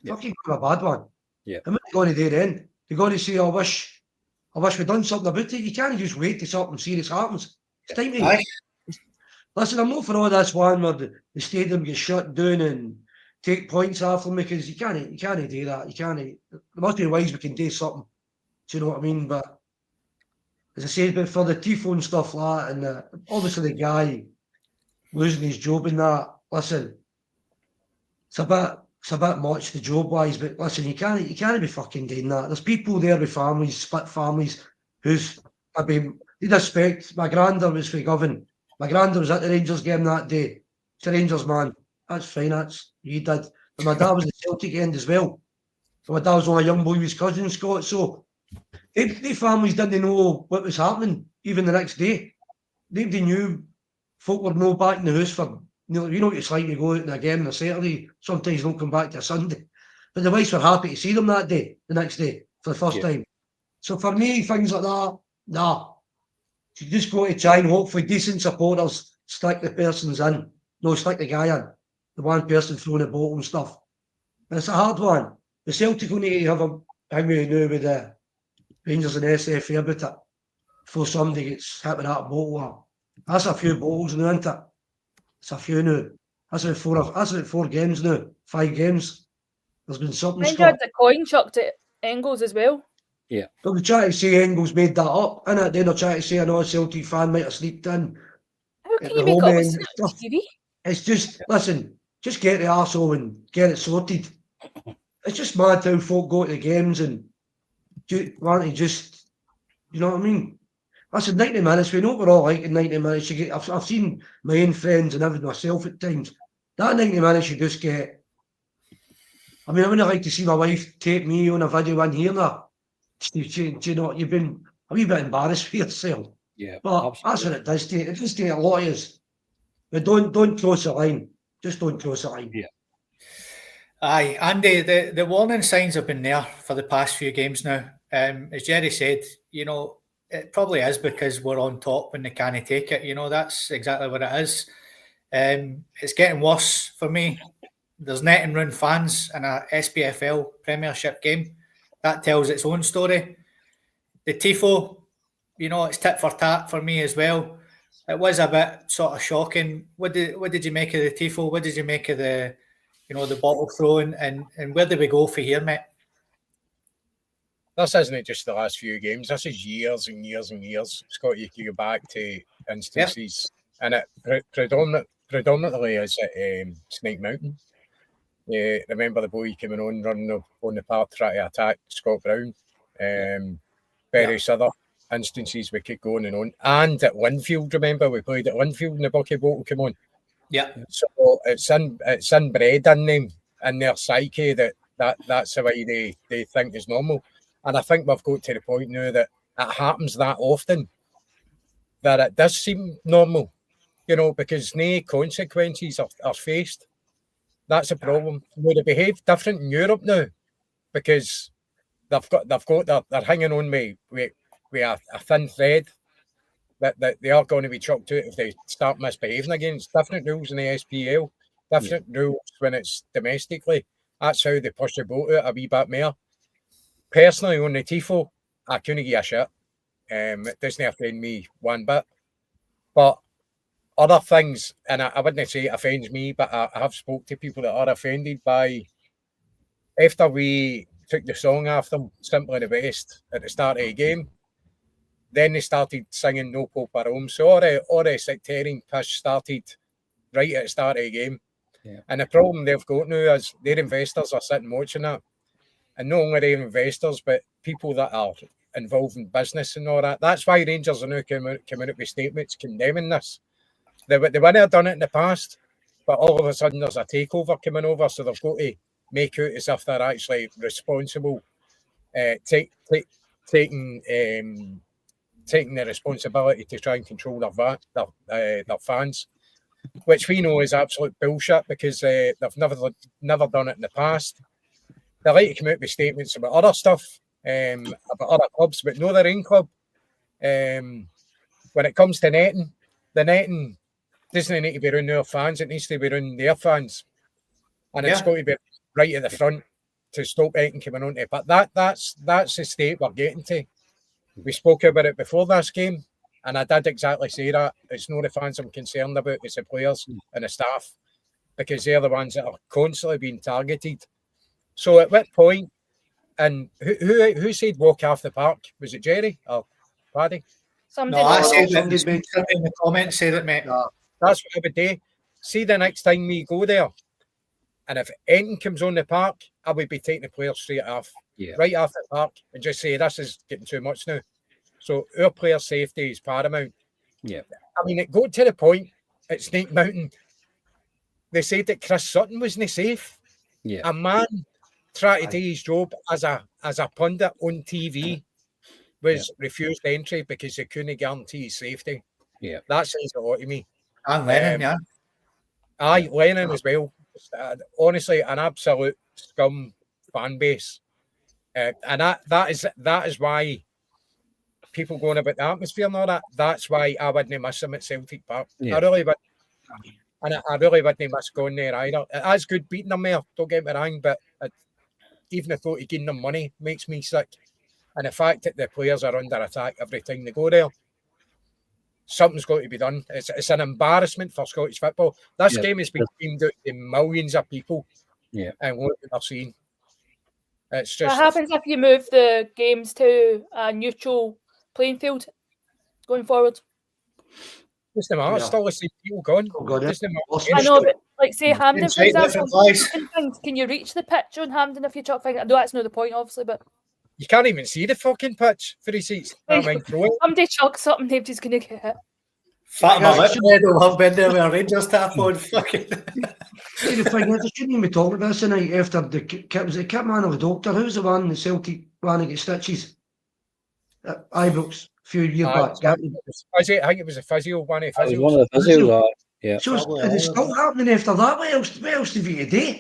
[SPEAKER 4] fucking a bad one.
[SPEAKER 2] Yeah.
[SPEAKER 4] And what are they going to do then? They're going to say, I wish we'd done something about it. You can't just wait till something serious happens. It's time to... Listen, I'm not for all this one where the stadium gets shut down and take points off them, because you can't do that. You can't. There must be ways we can do something. Do you know what I mean? But as I said, but for the tifo and stuff like that, and obviously the guy losing his job in that, listen, it's a bit much the job wise, but listen, you can't be fucking doing that. There's people there with families, split families, who's they respect. My granda was for Govan. My granda was at the Rangers game that day. It's a Rangers man. That's fine, that's you did. But my dad was at the Celtic end as well. So my dad was only a young boy with his cousin, Scott. So they families didn't know what was happening even the next day. They knew folk were no back in the house for, you know what it's like, you go out again on a Saturday, sometimes you don't come back to a Sunday. But the wives were happy to see them that day, the next day, for the first time. So for me, things like that, nah. You just go to try and hopefully decent supporters stick the persons in. No, stick the guy in. The one person throwing the bottle and stuff. And it's a hard one. The Celtic will need to have a thing we do with the Rangers and SFA about it before somebody gets hit with that bottle. That's a few bottles now, isn't it? It's a few now. That's about 4 games now. 5 games. There's been something,
[SPEAKER 5] Mind you had
[SPEAKER 4] Scott.
[SPEAKER 5] the coin chucked at Engels as well.
[SPEAKER 4] But we try to say Engels made that up, innit? Then they're trying to say another Celtic fan might have sneaked in
[SPEAKER 5] How
[SPEAKER 4] at
[SPEAKER 5] can
[SPEAKER 4] the
[SPEAKER 5] you make
[SPEAKER 4] home
[SPEAKER 5] up
[SPEAKER 4] end
[SPEAKER 5] with
[SPEAKER 4] stuff.
[SPEAKER 5] TV?
[SPEAKER 4] It's just, listen, just get the arsehole and get it sorted. It's just mad how folk go to the games and want to just, you know what I mean? Listen, 90 minutes, we know what we're all like in 90 minutes. You get, I've seen my own friends and even myself at times. That 90 minutes you just get. I mean, I wouldn't like to see my wife take me on a video in here now. Do you know, you've been a wee bit embarrassed for yourself.
[SPEAKER 2] Yeah,
[SPEAKER 4] But that's what it does to you. It does take a lot of us. But don't cross the line. Just don't cross the line.
[SPEAKER 2] Yeah.
[SPEAKER 1] Aye, Andy, the warning signs have been there for the past few games now. As Jerry said, you know, it probably is because we're on top when they can't take it. You know, that's exactly what it is. It's getting worse for me. There's netting round fans in a SPFL Premiership game. That tells its own story. The tifo, you know, it's tit for tat for me as well. It was a bit sort of shocking. What did you make of the tifo? What did you make of the, you know, the bottle throwing, and where do we go for here, mate?
[SPEAKER 3] This isn't just the last few games. This is years and years and years. Scott, you can go back to instances, and it predominantly is at Snake Mountain. Remember the boy coming on, running on the park, trying to attack Scott Brown. Various other instances we could go on and on. And at Linfield, remember, we played at Linfield and the bucket bottle came on.
[SPEAKER 1] Yeah.
[SPEAKER 3] So it's inbred in them, in their psyche that's the way they think is normal. And I think we've got to the point now that it happens that often that it does seem normal, you know, because no consequences are faced. That's a problem. They behave different in Europe now because they're hanging on with a thin thread that they are going to be chucked out if they start misbehaving again. It's different rules in the SPL, different rules when it's domestically. That's how they push the boat out a wee bit more. Personally, on the tifo, I couldn't give a shit. It doesn't offend me one bit. But other things, and I wouldn't say it offends me, but I have spoke to people that are offended by, after we took the song off them, Simply the Best, at the start of the game, then they started singing No Pope or Rome. So all the sectarian pish started right at the start of the game.
[SPEAKER 2] Yeah.
[SPEAKER 3] And the problem they've got now is their investors are sitting watching that. And not only their investors, but people that are involved in business and all that. That's why Rangers are now coming out with statements condemning this. They wouldn't have done it in the past, but all of a sudden there's a takeover coming over, so they've got to make out as if they're actually responsible, taking the responsibility to try and control their fans, which we know is absolute bullshit because they've never done it in the past. They like to come out with statements about other stuff, about other clubs, but no their own club. When it comes to netting, the netting doesn't need to be around their fans, it needs to be around their fans. And it's got to be right at the front to stop anything coming on to it. But that's the state we're getting to. We spoke about it before this game, and I did exactly say that. It's not the fans I'm concerned about, it's the players and the staff, because they're the ones that are constantly being targeted. So at what point, and who said walk off the park? Was it Jerry or Paddy?
[SPEAKER 1] No, I said
[SPEAKER 4] somebody
[SPEAKER 1] somebody in the comments said it, mate.
[SPEAKER 3] That's what I would do. See, the next time we go there, and if anything comes on the park, I would be taking the players straight off, right off the park, and just say, this is getting too much now. So our player safety is paramount.
[SPEAKER 2] Yeah.
[SPEAKER 3] I mean, it got to the point at Snake Mountain, they said that Chris Sutton wasn't safe.
[SPEAKER 2] Yeah.
[SPEAKER 3] A man trying to do his job as a pundit on TV was refused entry because they couldn't guarantee his safety.
[SPEAKER 2] Yeah.
[SPEAKER 3] That says a lot to me.
[SPEAKER 1] And Lennon,
[SPEAKER 3] Aye, Lennon as well. Honestly, an absolute scum fan base. And that is why people going about the atmosphere and all that. That's why I wouldn't miss him at Celtic Park.
[SPEAKER 2] Yeah.
[SPEAKER 3] I really would. And I really wouldn't miss going there either. It is good beating them there, don't get me wrong, but even the thought of giving them money makes me sick. And the fact that the players are under attack every time they go there. something's got to be done. It's an embarrassment for Scottish football. This
[SPEAKER 2] Yeah.
[SPEAKER 3] game has been streamed out to millions of people.
[SPEAKER 2] Yeah.
[SPEAKER 3] And what they're seeing. It's
[SPEAKER 5] What
[SPEAKER 3] just
[SPEAKER 5] happens if you move the games to a neutral playing field going forward?
[SPEAKER 3] doesn't matter.
[SPEAKER 4] Yeah.
[SPEAKER 3] Still the same people gone.
[SPEAKER 4] Oh, God,
[SPEAKER 3] Doesn't matter.
[SPEAKER 4] Awesome.
[SPEAKER 5] I know, but like say Hampden, for
[SPEAKER 1] Inside
[SPEAKER 5] example,
[SPEAKER 1] different place.
[SPEAKER 5] things, can you reach the pitch on Hampden if you chuck things? I know that's not the point, obviously, but
[SPEAKER 3] You can't even see the fucking pitch for the seats. I mean, throw it.
[SPEAKER 5] somebody chucks something, nobody's going to get hit.
[SPEAKER 1] Fatima
[SPEAKER 4] Yeah,
[SPEAKER 1] Whitbread will have been there with a Rangers tap on. Fucking.
[SPEAKER 4] See, the thing is, I shouldn't even be talking about this tonight after the kit. Was it Kitman or the doctor? Who's the one that Celtic ran to get stitches at Ibrox a few years back?
[SPEAKER 3] I think it was a physio, one of the
[SPEAKER 2] That was
[SPEAKER 3] physios.
[SPEAKER 2] one of the physios. Yeah.
[SPEAKER 4] So it's,
[SPEAKER 1] Probably
[SPEAKER 4] and it's
[SPEAKER 1] all of
[SPEAKER 4] still happening after that. What else have you to do?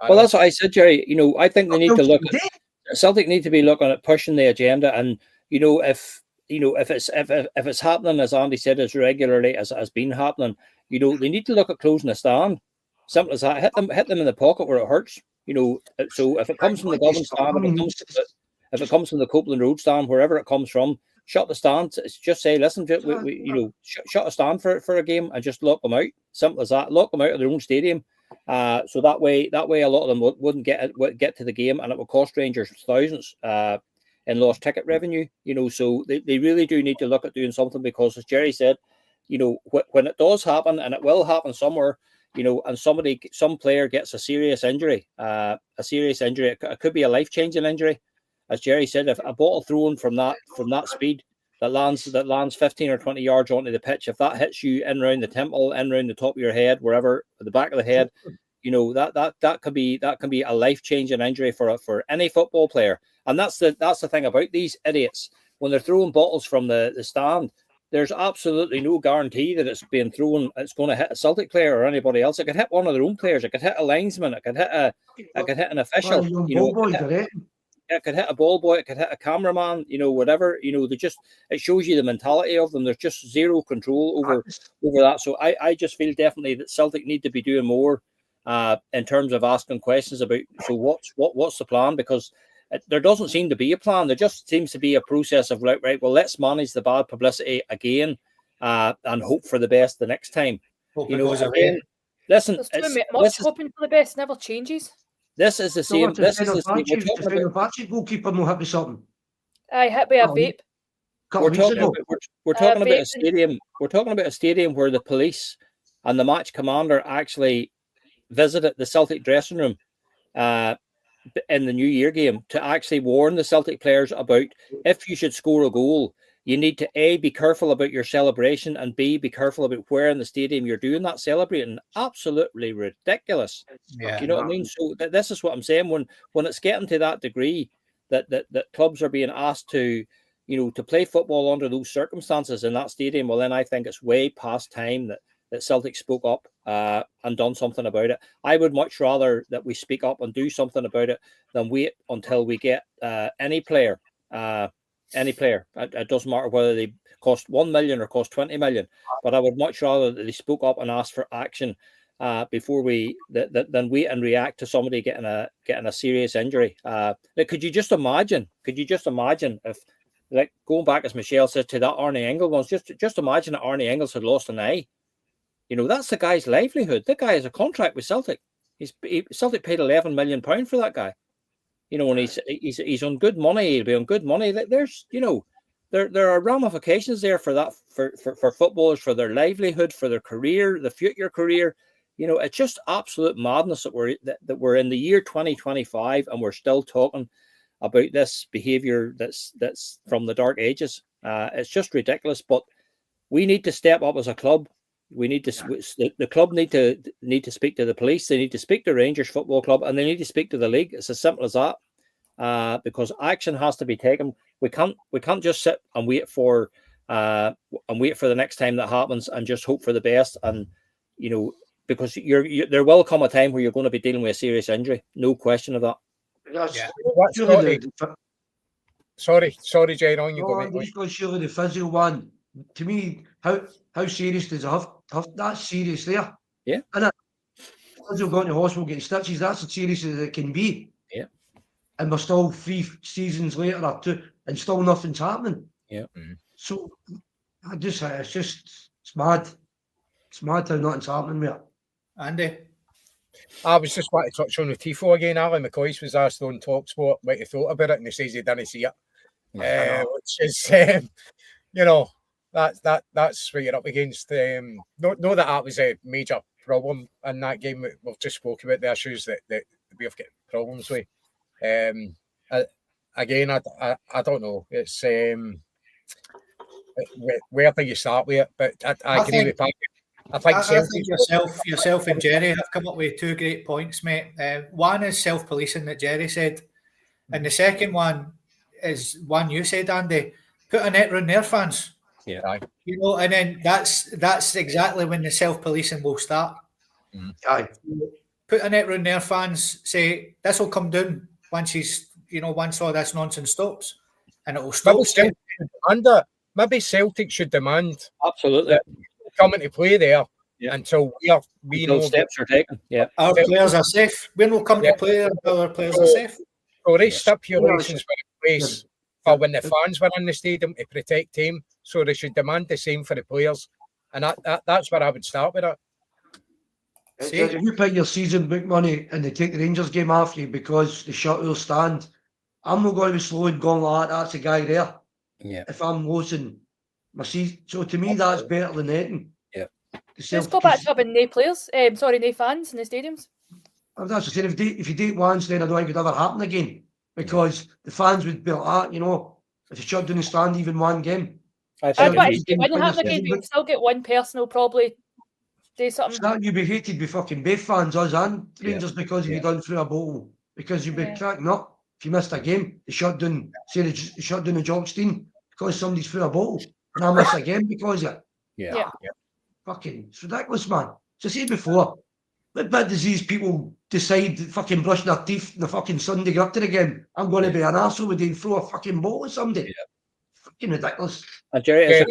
[SPEAKER 2] Well, that's what I said, Jerry. You know, I think they need
[SPEAKER 4] What
[SPEAKER 2] to
[SPEAKER 4] else
[SPEAKER 2] look
[SPEAKER 4] have you
[SPEAKER 2] at Celtic need to be looking at pushing the agenda, and you know, if it's happening, as Andy said, as regularly as has been happening, you know, they need to look at closing the stand. Simple as that. Hit them in the pocket where it hurts. You know, so if it comes from the Govan stand, if it comes from the Copeland Road stand, wherever it comes from, shut the stand. It's just say, listen, shut a stand for a game and just lock them out. Simple as that. Lock them out of their own stadium. So that way, a lot of them wouldn't get to the game, and it would cost Rangers thousands in lost ticket revenue. You know, so they really do need to look at doing something, because, as Jerry said, you know, when it does happen, and it will happen somewhere, you know, and some player gets a serious injury, it could be a life-changing injury. As Jerry said, if a bottle thrown from that speed that lands 15 or 20 yards onto the pitch, if that hits you in around the temple, in around the top of your head, wherever, at the back of the head, you know, that can be a life-changing injury for any football player. And that's the thing about these idiots. When they're throwing bottles from the stand, there's absolutely no guarantee that it's being thrown. It's going to hit a Celtic player or anybody else. It could hit one of their own players. It could hit a linesman. It could hit an official. You know, it could hit a ball boy. It could hit a cameraman. You know, whatever. You know, it shows you the mentality of them. There's just zero control over that. So I just feel definitely that Celtic need to be doing more in terms of asking questions about, so what's the plan? Because there doesn't seem to be a plan. There just seems to be a process of right, well, let's manage the bad publicity again and hope for the best the next time.
[SPEAKER 1] You know,
[SPEAKER 2] again, listen,
[SPEAKER 5] There's too much hoping for the best never changes.
[SPEAKER 2] This is the same. This is the same.
[SPEAKER 4] The goalkeeper no hit with something.
[SPEAKER 5] I hit with a vape.
[SPEAKER 2] We're talking about a stadium. We're talking about a stadium where the police and the match commander actually visited the Celtic dressing room in the New Year game to actually warn the Celtic players about, if you should score a goal, you need to A, be careful about your celebration, and B, be careful about where in the stadium you're doing that celebrating. Absolutely ridiculous.
[SPEAKER 1] Yeah,
[SPEAKER 2] you know what I mean? So this is what I'm saying. When it's getting to that degree that clubs are being asked to, you know, to play football under those circumstances in that stadium, well, then I think it's way past time that Celtic spoke up and done something about it. I would much rather that we speak up and do something about it than wait until we get any player. It doesn't matter whether they cost 1 million or cost 20 million, but I would much rather that they spoke up and asked for action before than wait and react to somebody getting a serious injury. Could you just imagine if, like, going back, as Michelle said, to that Arnie Engel ones, just imagine that Arnie Engels had lost an eye. You know, that's the guy's livelihood. The guy has a contract with Celtic. Celtic paid £11 million for that guy. You know, and he's on good money. He'll be on good money. There's, you know, there are ramifications there for that for footballers, for their livelihood, for their career, the future career. You know, it's just absolute madness that we're in the year 2025 and we're still talking about this behaviour that's from the dark ages. It's just ridiculous. But we need to step up as a club. We need to the club need to speak to the police. They need to speak to Rangers Football Club, and they need to speak to the league. It's as simple as that. Because action has to be taken. We can't just sit and wait for the next time that happens and just hope for the best. And you know, because there will come a time where you're going to be dealing with a serious injury. No question of that.
[SPEAKER 3] Sorry, Jane, on you go.
[SPEAKER 4] Surely the physio one. To me, how serious does it have? That's serious there.
[SPEAKER 2] Yeah.
[SPEAKER 4] And physio going to hospital getting stitches, that's as serious as it can be.
[SPEAKER 2] Yeah.
[SPEAKER 4] And we're still 3 seasons later or 2, and still nothing's happening.
[SPEAKER 2] Yeah.
[SPEAKER 4] So It's mad. It's mad how nothing's happening with it.
[SPEAKER 1] Andy?
[SPEAKER 3] I was just wanting to touch on the Tifo again. Alan McCoy was asked on TalkSport what he thought about it, and he says he didn't see it. Which is, that's what you're up against. Not that was a major problem in that game. We've just spoke about the issues that we've got problems with. Again, I don't know. It's where do you start with it? But I agree with Pat. I think
[SPEAKER 1] yourself and Jerry have come up with two great points, mate. One is self-policing that Jerry said, and the second one is one you said, Andy. Put a net round their fans.
[SPEAKER 2] Yeah,
[SPEAKER 1] and then that's exactly when the self-policing will start.
[SPEAKER 4] Aye.
[SPEAKER 1] Put a net round their fans. Say this will come down once once all this nonsense stops, and it will stop.
[SPEAKER 3] Maybe Celtic should demand
[SPEAKER 2] absolutely
[SPEAKER 3] come into play there until we know
[SPEAKER 2] steps are taken. Yeah,
[SPEAKER 1] our players are safe. We're not coming to play until our players are safe.
[SPEAKER 3] So these stipulations were in place for when the fans were in the stadium to protect team. So they should demand the same for the players, and that's where I would start with it.
[SPEAKER 4] If you put your season book money and they take the Rangers game off you because they shut your stand, I'm not going to be slow and going like that. That's a guy there.
[SPEAKER 2] Yeah.
[SPEAKER 4] If I'm losing my season, so to me that's better than anything.
[SPEAKER 2] Yeah.
[SPEAKER 5] Let's go back to having no players. No fans in the stadiums.
[SPEAKER 4] That's what I said. If you date once, then I don't think it would ever happen again because the fans would be like, if you shut down the stand even one game.
[SPEAKER 5] I'd want to see it wouldn't happen again. You'd still get one person who'll probably do something.
[SPEAKER 4] You'd be hated by fucking both fans, us and Rangers, because you done through a bottle. Because you'd be cracking up if you missed a game. They shut down the Jockstein because somebody's through a bottle. And I miss a game because of it.
[SPEAKER 2] Yeah.
[SPEAKER 4] Fucking, it's ridiculous, man. As I said before, what bad disease people decide fucking brushing their teeth on the fucking Sunday go up to the game. I'm going to be an arsehole with you throw a fucking ball at somebody. Yeah. Fucking ridiculous.
[SPEAKER 2] Jerry, it's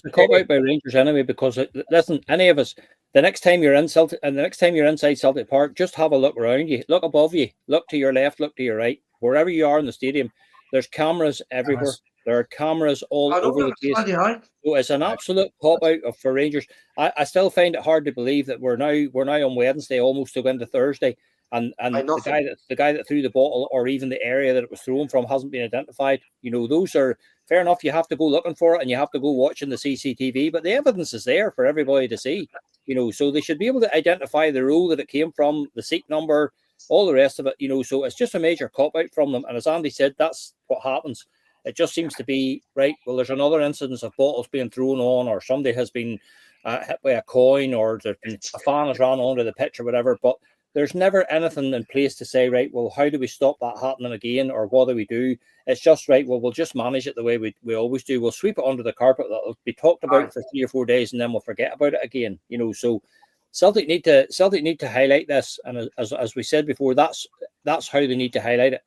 [SPEAKER 2] a cop out by Rangers anyway, because listen, any of us, the next time you're in Celtic and the next time you're inside Celtic Park, just have a look around you, look above you, look to your left, look to your right, wherever you are in the stadium. There's cameras everywhere.
[SPEAKER 4] Yes.
[SPEAKER 2] There are cameras all over the place. So it's an absolute cop out for Rangers. I still find it hard to believe that we're now on Wednesday, almost to go into Thursday, and the guy that threw the bottle or even the area that it was thrown from hasn't been identified. Those are fair enough. You have to go looking for it and you have to go watching the CCTV, but the evidence is there for everybody to see. So they should be able to identify the row that it came from, the seat number, all the rest of it. So it's just a major cop out from them. And as Andy said, that's what happens. It just seems to be, right, well, there's another incidence of bottles being thrown on, or somebody has been hit by a coin, or there's been a fan has run onto the pitch or whatever, but there's never anything in place to say, right, well, how do we stop that happening again, or what do we do? It's just, right, well, we'll just manage it the way we always do. We'll sweep it under the carpet. That'll be talked about for 3 or 4 days, and then we'll forget about it again. So Celtic need to highlight this, and as we said before, that's how they need to highlight it.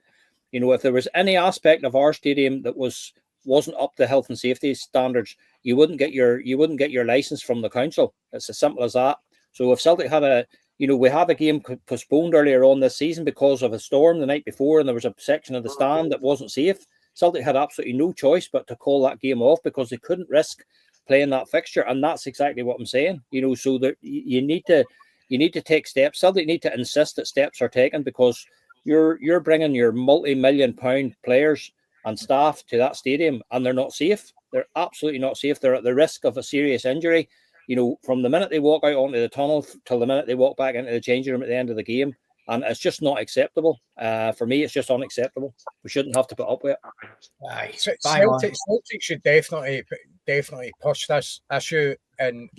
[SPEAKER 2] If there was any aspect of our stadium that wasn't up to health and safety standards, you wouldn't get your license from the council. It's as simple as that. So if Celtic had we had a game postponed earlier on this season because of a storm the night before, and there was a section of the stand that wasn't safe, Celtic had absolutely no choice but to call that game off because they couldn't risk playing that fixture, and that's exactly what I'm saying. So that you need to take steps. Celtic need to insist that steps are taken, because you're bringing your multi-million-pound players and staff to that stadium, and they're not safe. They're absolutely not safe. They're at the risk of a serious injury. From the minute they walk out onto the tunnel till the minute they walk back into the changing room at the end of the game, and it's just not acceptable. For me, it's just unacceptable. We shouldn't have to put up with it.
[SPEAKER 3] Celtic should definitely push this issue and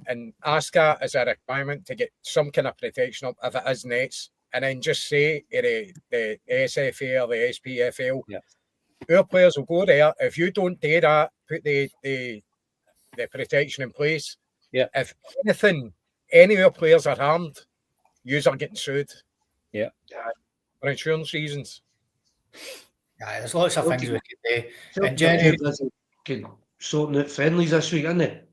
[SPEAKER 3] ask that as a requirement to get some kind of protection up if it is nets. And then just say to the SFA or the SPFL, our players will go there. If you don't do that, put the protection in place.
[SPEAKER 2] Yeah.
[SPEAKER 3] If any of our players are harmed, you are getting sued.
[SPEAKER 2] Yeah.
[SPEAKER 3] For insurance reasons.
[SPEAKER 1] Yeah, there's lots of things we could do.
[SPEAKER 4] And Jenny sorting out friendlies this week, isn't it?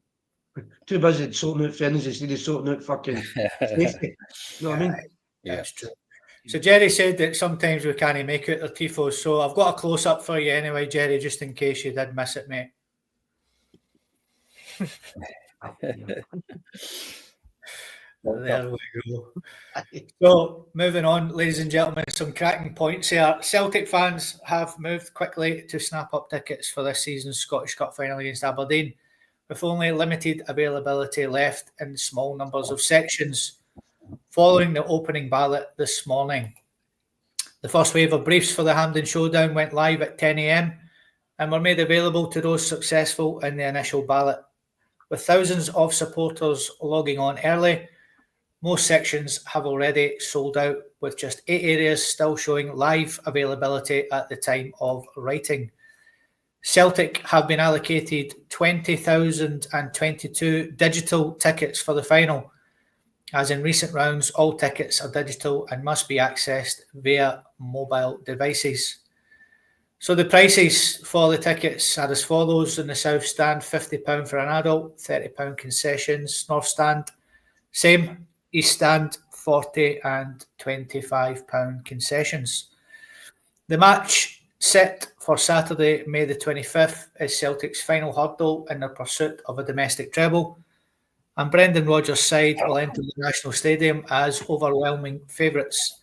[SPEAKER 4] Too busy sorting out friendlies instead of sorting out fucking safety. You know what I mean?
[SPEAKER 1] Yeah, that's true. So Jerry said that sometimes we can't make out their tifos. So I've got a close-up for you anyway, Jerry, just in case you did miss it, mate. There we go. So, moving on, ladies and gentlemen, some cracking points here. Celtic fans have moved quickly to snap up tickets for this season's Scottish Cup final against Aberdeen, with only limited availability left in small numbers of sections. Following the opening ballot this morning, the first wave of briefs for the Hampden Showdown went live at 10 a.m. and were made available to those successful in the initial ballot. With thousands of supporters logging on early, most sections have already sold out, with just 8 areas still showing live availability at the time of writing. Celtic have been allocated 20,022 digital tickets for the final. As in recent rounds, all tickets are digital and must be accessed via mobile devices. So the prices for the tickets are as follows. In the South Stand, £50 for an adult, £30 concessions. North Stand, same. East Stand, £40 and £25 concessions. The match set for Saturday, May the 25th, is Celtic's final hurdle in their pursuit of a domestic treble, and Brendan Rodgers' side will enter the National Stadium as overwhelming favourites.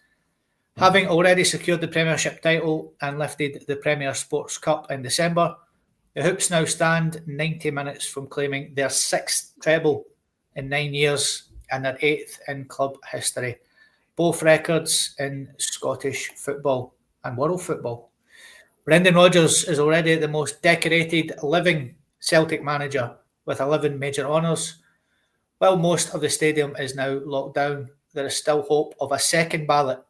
[SPEAKER 1] Having already secured the Premiership title and lifted the Premier Sports Cup in December, the Hoops now stand 90 minutes from claiming their 6th treble in 9 years and their 8th in club history, both records in Scottish football and world football. Brendan Rodgers is already the most decorated living Celtic manager with 11 major honours. While most of the stadium is now locked down, there is still hope of a second ballot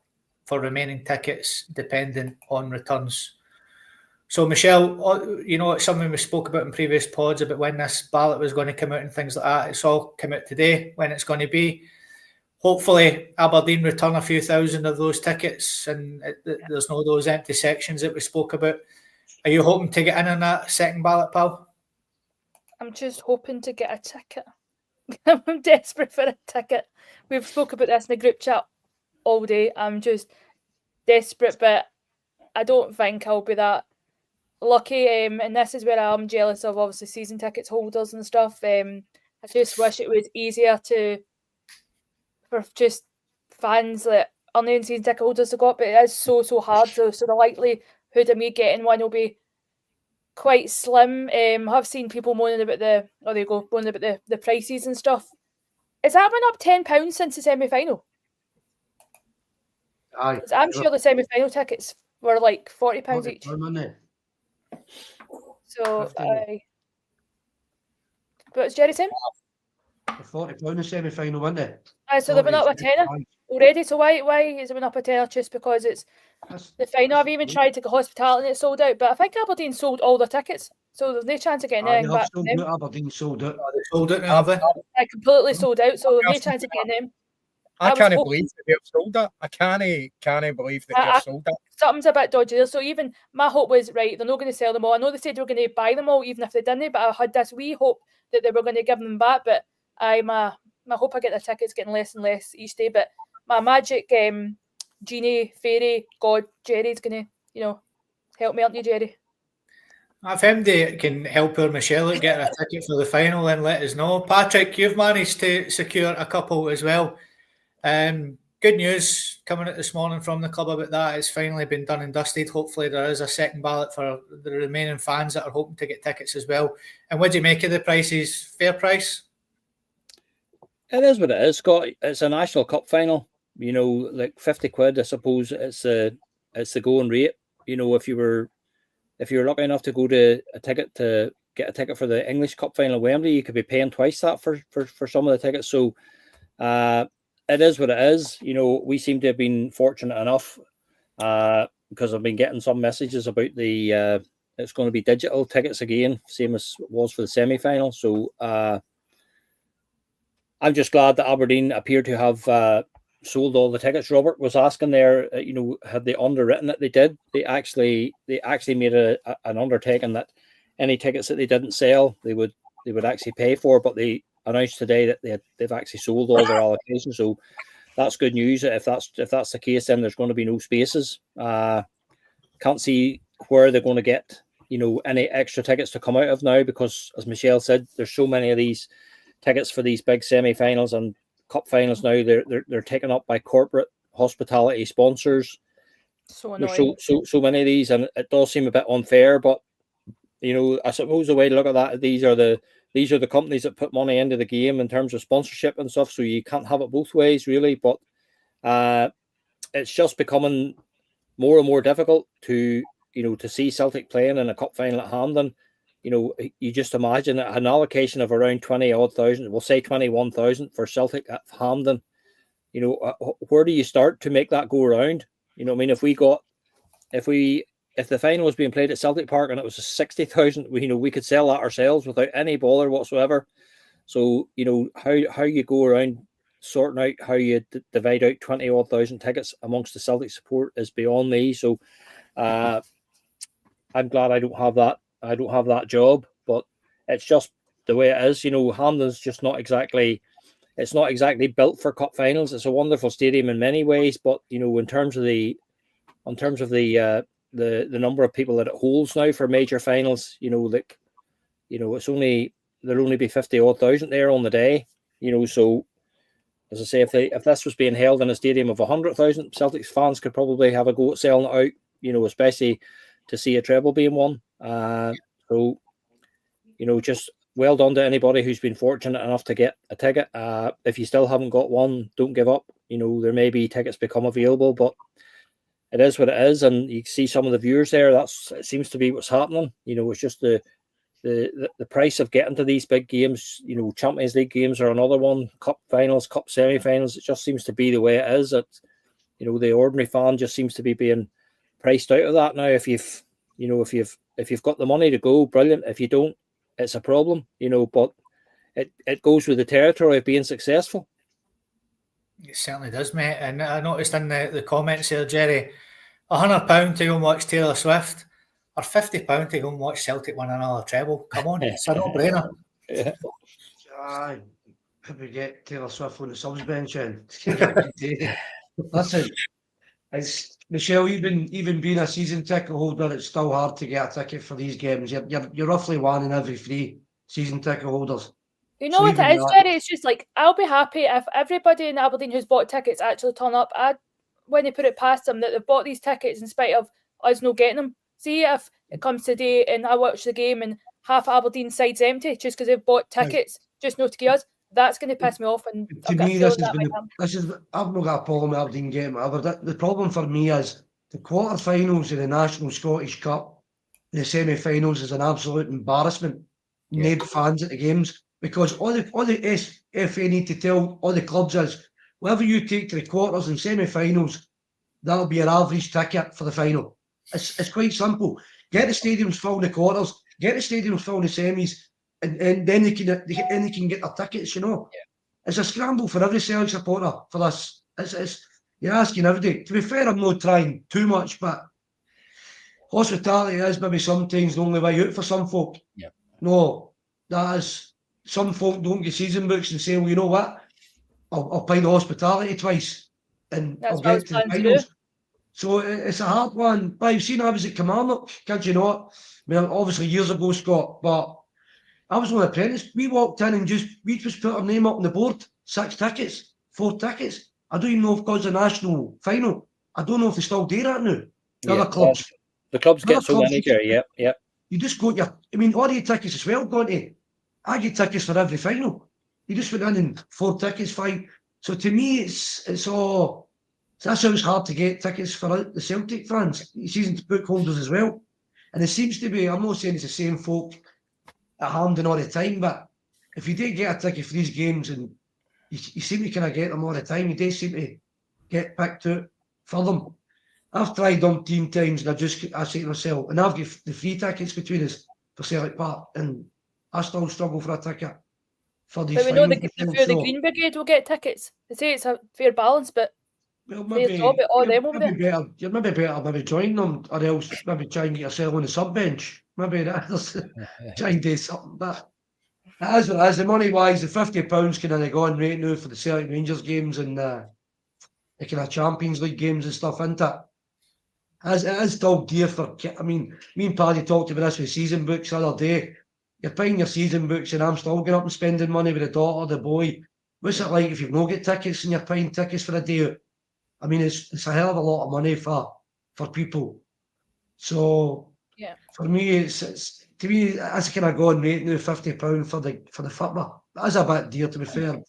[SPEAKER 1] for remaining tickets dependent on returns. So, Michelle, you know, it's something we spoke about in previous pods about when this ballot was going to come out and things like that. It's all come out today, when it's going to be. Hopefully, Aberdeen return a few thousand of those tickets and there's no those empty sections that we spoke about. Are you hoping to get in on that second ballot, pal?
[SPEAKER 5] I'm just hoping to get a ticket. I'm desperate for a ticket. We've spoke about this in the group chat all day. I'm just desperate, but I don't think I'll be that lucky. And this is where I'm jealous of, obviously, season tickets holders and stuff. I just wish it was easier for just fans that are new season ticket holders to go up, but it is so hard. So the likelihood of me getting one will be quite slim. I have seen people moaning about the prices and stuff. Has that went up £10 since the semi-final?
[SPEAKER 4] Aye.
[SPEAKER 5] I'm sure the semi-final tickets were like £40 each. So but it's Jerry saying?
[SPEAKER 4] £40 the semi-final, wasn't it?
[SPEAKER 5] Aye, so they've been up a tenner already. So why is it been up a tenner? Just because it's the final? I've even tried to get hospitality and it's sold out, but I think Aberdeen sold all their tickets, so there's no chance of getting anything back.
[SPEAKER 4] Aberdeen sold out.
[SPEAKER 1] They sold it now, have they?
[SPEAKER 5] I completely sold out, so there's no chance of getting them.
[SPEAKER 3] I can't believe that they've sold that. I can't believe that they've sold that.
[SPEAKER 5] Something's a bit dodgy there. So even my hope was, right, they're not going to sell them all. I know they said they were going to buy them all, even if they didn't, but I had this wee hope that they were going to give them back. But my hope I get the tickets getting less and less each day. But my magic genie, fairy, god, Jerry's going to, help me, aren't you, Jerry?
[SPEAKER 1] If MD can help her, Michelle, get a ticket for the final, then let us know. Patrick, you've managed to secure a couple as well. Good news coming out this morning from the club about that. It's finally been done and dusted. Hopefully there is a second ballot for the remaining fans that are hoping to get tickets as well. And what do you make of the prices? Fair price?
[SPEAKER 2] It is what it is, Scott. It's a National Cup final. Like £50, I suppose it's the going rate. If you were lucky enough to get a ticket for the English Cup final at Wembley, you could be paying twice that for some of the tickets. So it is what it is. We seem to have been fortunate enough because I've been getting some messages about the it's going to be digital tickets again, same as it was for the semi-final. So I'm just glad that Aberdeen appear to have sold all the tickets. Robert was asking there, had they underwritten it? They did. They actually made an undertaking that any tickets that they didn't sell, they would actually pay for. But they announced today that they've actually sold all their allocations. So that's good news. If that's the case, then there's going to be no spaces. Can't see where they're going to get any extra tickets to come out of now, because as Michelle said, there's so many of these tickets for these big semi-finals and cup finals now. They're taken up by corporate hospitality sponsors.
[SPEAKER 5] So
[SPEAKER 2] There's
[SPEAKER 5] annoying.
[SPEAKER 2] so many of these, and it does seem a bit unfair. But I suppose the way to look at that, these are the companies that put money into the game in terms of sponsorship and stuff. So you can't have it both ways, really. But it's just becoming more and more difficult to see Celtic playing in a cup final at Hampden. You just imagine an allocation of around 20,000, we'll say 21,000 for Celtic at Hampden. Where do you start to make that go around? I mean, if the final was being played at Celtic Park and it was 60,000, we could sell that ourselves without any bother whatsoever. So, how you go around sorting out how you divide out 20,000 tickets amongst the Celtic support is beyond me. So, I'm glad I don't have that. I don't have that job, but it's just the way it is. Hampden's just not exactly. It's not exactly built for cup finals. It's a wonderful stadium in many ways, but in terms of the number of people that it holds now for major finals, it's only there'll only be 50,000 there on the day. So as I say, if this was being held in a stadium of 100,000, Celtics fans could probably have a go at selling it out. Especially to see a treble being won. So just well done to anybody who's been fortunate enough to get a ticket. If you still haven't got one, don't give up. There may be tickets become available, but it is what it is. And you see some of the viewers there. It seems to be what's happening. It's just the price of getting to these big games. Champions League games are another one. Cup finals, cup semi-finals. It just seems to be the way it is. The ordinary fan just seems to be being priced out of that now. If you've got the money to go, brilliant. If you don't, it's a problem, but it goes with the territory of being successful.
[SPEAKER 1] It certainly does, mate. And I noticed in the comments here, Jerry, £100 to go and watch Taylor Swift or £50 to go and watch Celtic win another treble. Come on, it's a no-brainer.
[SPEAKER 4] Yeah. Aye, could we get Taylor Swift on the subs bench in? Listen, it's Michelle, even being a season ticket holder, it's still hard to get a ticket for these games. You're roughly one in every 3 season ticket holders.
[SPEAKER 5] So what it is, Jerry? It's just like, I'll be happy if everybody in Aberdeen who's bought tickets actually turn up. When they put it past them that they've bought these tickets in spite of us not getting them. See if it comes today and I watch the game and half Aberdeen side's empty just because they've bought tickets, just not to give us. That's going to piss me off. And
[SPEAKER 4] to me, I've not got a problem with Aberdeen getting whatever. The problem for me is the quarterfinals of the National Scottish Cup, the semi-finals is an absolute embarrassment. Need fans at the games, because all the SFA need to tell all the clubs is whatever you take to the quarters and semi-finals, that'll be your average ticket for the final. It's quite simple. Get the stadiums full in the quarters, get the stadiums full in the semis, and then they can get their tickets. It's a scramble for every Celtic supporter for this. You're asking every day. To be fair, I'm not trying too much, but hospitality is maybe sometimes the only way out for some folk.
[SPEAKER 2] Yeah.
[SPEAKER 4] No, that is, some folk don't get season books and say, well, you know what, I'll pay the hospitality twice and I'll get to the finals. So it's a hard one. But you've seen I was at Kilmarnock, can't you not? I mean, obviously years ago, Scott, but I was on an apprentice. We walked in and we just put our name up on the board. 6 tickets, 4 tickets. I don't even know if it's a national final. I don't know if they still do that now. The other clubs.
[SPEAKER 2] The clubs get so many, Jerry. Yep. You
[SPEAKER 4] just go, all your tickets as well, don't you? I get tickets for every final. You just went in and 4 tickets, 5. So to me, it's all. That's how it's hard to get tickets for the Celtic fans, season book holders as well. And it seems to be, I'm not saying it's the same folk at Hampden all the time, but if you do get a ticket for these games and you seem to kind of get them all the time, you do seem to get picked out for them. I've tried umpteen times and I say to myself, and I've got the free tickets between us for Celtic Park, and I still struggle for a ticket for these.
[SPEAKER 5] But we know the Green Brigade will get tickets. They say it's a fair balance, but
[SPEAKER 4] you're maybe better join them, or else maybe try and get yourself on the sub bench. Maybe that's try and do something. But as the money wise, the £50 can only go on right now for the Celtic Rangers games and the kind of Champions League games and stuff, isn't it? As it is still dear for. I mean, me and Paddy talked about this with season books the other day. You're paying your season books, and I'm still going up and spending money with the daughter, the boy. What's it like if you've not got tickets and you're paying tickets for a day out? I mean, it's a hell of a lot of money for people. So
[SPEAKER 5] Yeah.
[SPEAKER 4] for me, it's to me that's kind of gone rate now £50 for the football. That is a bit dear, to be fair,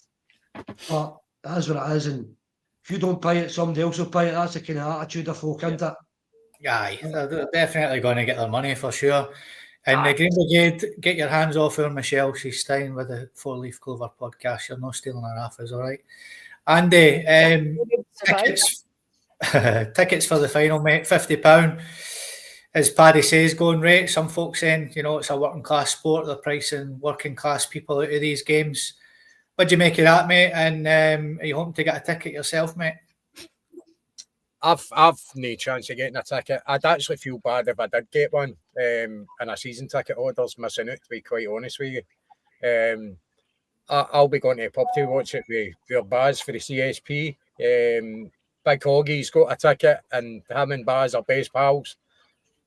[SPEAKER 4] but that is what it is. And if you don't pay it, somebody else will pay it. That's the kind of attitude of folk, isn't it?
[SPEAKER 1] Aye, they're definitely going to get their money for sure. And the Green Brigade, get your hands off her, Michelle. She's staying with the Four Leaf Clover podcast. You're not stealing her half, is all right. Andy, tickets for the final, mate, £50. As Paddy says, going rate. Some folks saying, it's a working class sport. They're pricing working class people out of these games. What do you make of that, mate? And are you hoping to get a ticket yourself, mate?
[SPEAKER 3] I've no chance of getting a ticket. I'd actually feel bad if I did get one, and a season ticket holder's missing out, to be quite honest with you. I'll be going to a pub to watch it with Baz for the CSP. Big Hoggy's got a ticket, and him and Baz are best pals.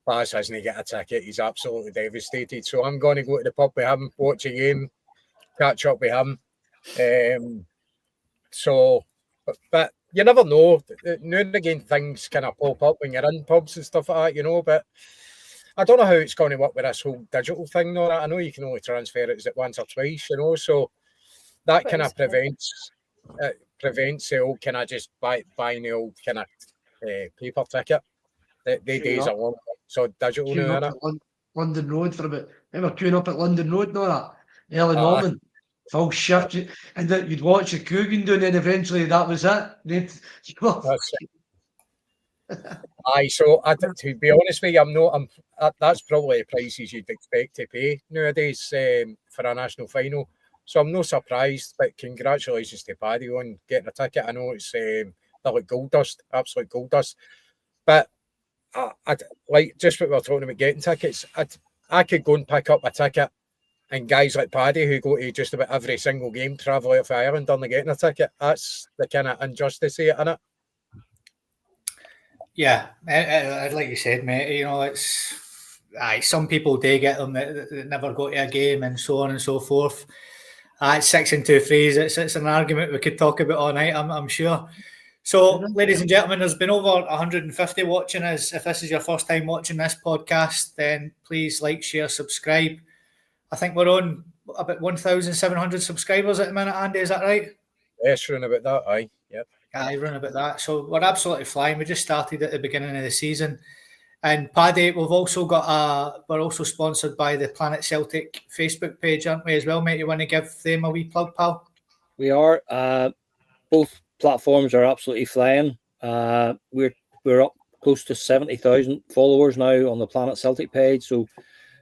[SPEAKER 3] Baz hasn't got a ticket. He's absolutely devastated. So I'm going to go to the pub with him, watch a game, catch up with him. But you never know. Now and again, things kind of pop up when you're in pubs and stuff like that, But I don't know how it's going to work with this whole digital thing. No, I know you can only transfer it once or twice, So that kind of prevents the old kind of just buying the old kind of paper ticket. The days are long, so digital now, innit?
[SPEAKER 4] London Road for about. Remember queuing up at London Road, early morning. Full shift, and that you'd watch the Coogan doing, and eventually that was it.
[SPEAKER 3] That's it. Aye, so to be honest with you, that's probably the prices you'd expect to pay nowadays for a national final. So I'm not surprised, but congratulations to Paddy on getting a ticket. I know it's they're like gold dust, absolute gold dust. But I'd like just what we were talking about getting tickets. I could go and pick up a ticket. And guys like Paddy who go to just about every single game travel out of Ireland and getting a ticket. That's the kind of injustice of it, isn't it?
[SPEAKER 1] Yeah, like you said, mate, it's some people do get them that never go to a game and so on and so forth. It's 6 and 2 threes. It's an argument we could talk about all night, I'm sure. So, ladies and gentlemen, there's been over 150 watching us. If this is your first time watching this podcast, then please like, share, subscribe. I think we're on about 1,700 subscribers at the minute, Andy. Is that right?
[SPEAKER 3] Yes, around about that. Aye, yep.
[SPEAKER 1] Aye, around about that. So we're absolutely flying. We just started at the beginning of the season. And Paddy, we're also sponsored by the Planet Celtic Facebook page, aren't we, as well, mate? You want to give them a wee plug, pal?
[SPEAKER 2] We are. Both platforms are absolutely flying. We're up close to 70,000 followers now on the Planet Celtic page. So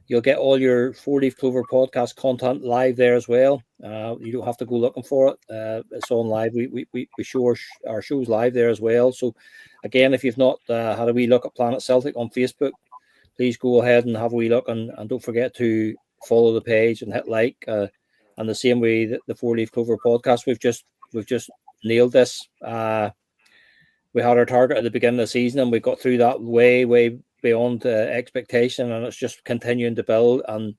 [SPEAKER 2] you'll get all your Four Leaf Clover podcast content live there as well. You don't have to go looking for it. It's on live. We show our shows live there as well. So again, if you've not had a wee look at Planet Celtic on Facebook, please go ahead and have a wee look, and don't forget to follow the page and hit like. And the same way that the Four Leaf Clover podcast, we've just nailed this. We had our target at the beginning of the season, and we got through that way beyond expectation, and it's just continuing to build. And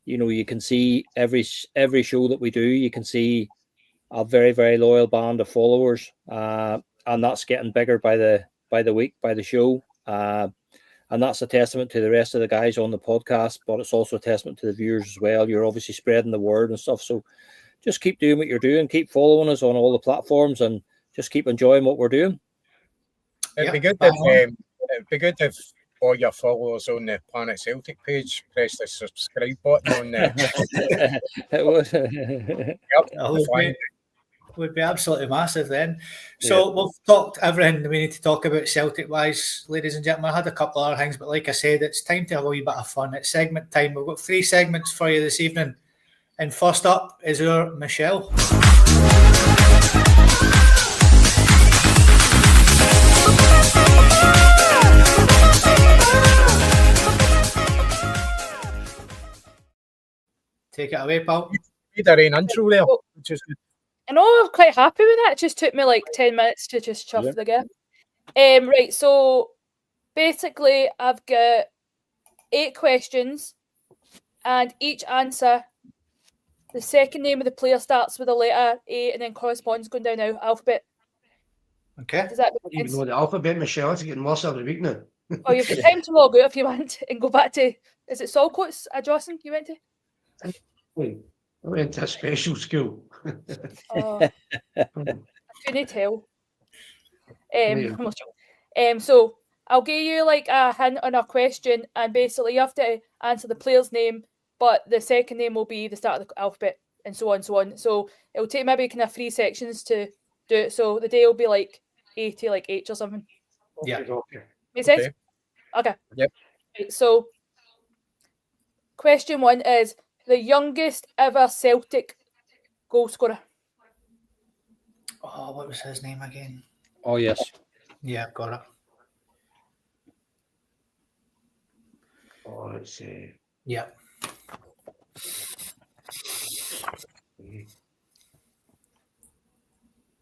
[SPEAKER 2] you can see every show that we do, you can see a very, very loyal band of followers, and that's getting bigger by the week, by the show, and that's a testament to the rest of the guys on the podcast, but it's also a testament to the viewers as well. You're obviously spreading the word and stuff, so just keep doing what you're doing, keep following us on all the platforms, and just keep enjoying what we're doing.
[SPEAKER 3] It'd be good if all your followers on the Planet Celtic page press the subscribe button on there.
[SPEAKER 2] It was.
[SPEAKER 3] Yep,
[SPEAKER 1] would be absolutely massive then. So we've talked everything we need to talk about Celtic wise, ladies and gentlemen. I had a couple of other things, but like I said, it's time to have a wee bit of fun. It's segment time. We've got 3 segments for you this evening. And first up is our Michelle. Take it away, pal.
[SPEAKER 3] You need a rain intro there, which is good.
[SPEAKER 5] I know, I'm quite happy with that. It just took me like 10 minutes to just chuff the gift. Right, so basically, I've got 8 questions, and each answer, the second name of the player starts with a letter A and then corresponds going down the alphabet.
[SPEAKER 1] Okay.
[SPEAKER 5] Does that
[SPEAKER 4] I don't
[SPEAKER 5] make
[SPEAKER 4] even know
[SPEAKER 5] sense?
[SPEAKER 4] the alphabet, Michelle. It's getting worse every week now.
[SPEAKER 5] Oh, you've got time to log out if you want and go back to, is it Saltcoats, Jocelyn, you went to?
[SPEAKER 4] I went to a special school.
[SPEAKER 5] Oh, I couldn't tell.
[SPEAKER 4] Yeah.
[SPEAKER 5] I'm not joking. So I'll give you like a hint on a question, and basically you have to answer the player's name, but the second name will be the start of the alphabet, and so on, so on. So it'll take maybe kind of 3 sections to do it. So the day will be like 80, like H or something.
[SPEAKER 1] Yeah.
[SPEAKER 4] Okay.
[SPEAKER 5] Make sense?
[SPEAKER 3] Okay.
[SPEAKER 5] Okay.
[SPEAKER 3] Yep.
[SPEAKER 5] Right, so question 1 is the youngest ever Celtic goal scorer.
[SPEAKER 1] Oh, what was his name again?
[SPEAKER 2] Oh, yes.
[SPEAKER 1] Yeah, got it.
[SPEAKER 4] Oh, let's see.
[SPEAKER 1] Yeah.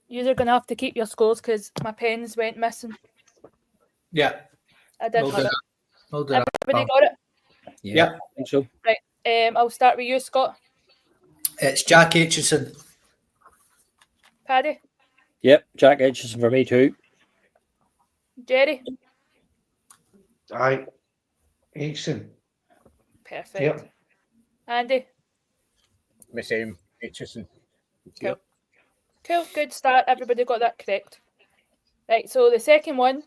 [SPEAKER 5] You're going to have to keep your scores because my pens went missing.
[SPEAKER 1] Yeah.
[SPEAKER 5] I did
[SPEAKER 1] We'll
[SPEAKER 5] have
[SPEAKER 1] do
[SPEAKER 5] it.
[SPEAKER 1] that. We'll do that.
[SPEAKER 5] Everybody
[SPEAKER 1] pal.
[SPEAKER 5] got it?
[SPEAKER 2] Yeah,
[SPEAKER 1] Yep.
[SPEAKER 2] I think so.
[SPEAKER 5] Right. I'll start with you, Scott.
[SPEAKER 1] It's Jack Aitchison.
[SPEAKER 5] Paddy?
[SPEAKER 2] Yep, Jack Edgerton for me too.
[SPEAKER 5] Jerry?
[SPEAKER 4] Aye. Aitchison.
[SPEAKER 5] Perfect.
[SPEAKER 4] Yep.
[SPEAKER 5] Andy?
[SPEAKER 3] The same. Aitchison.
[SPEAKER 5] Cool. Cool, good start. Everybody got that correct. Right, so the second one,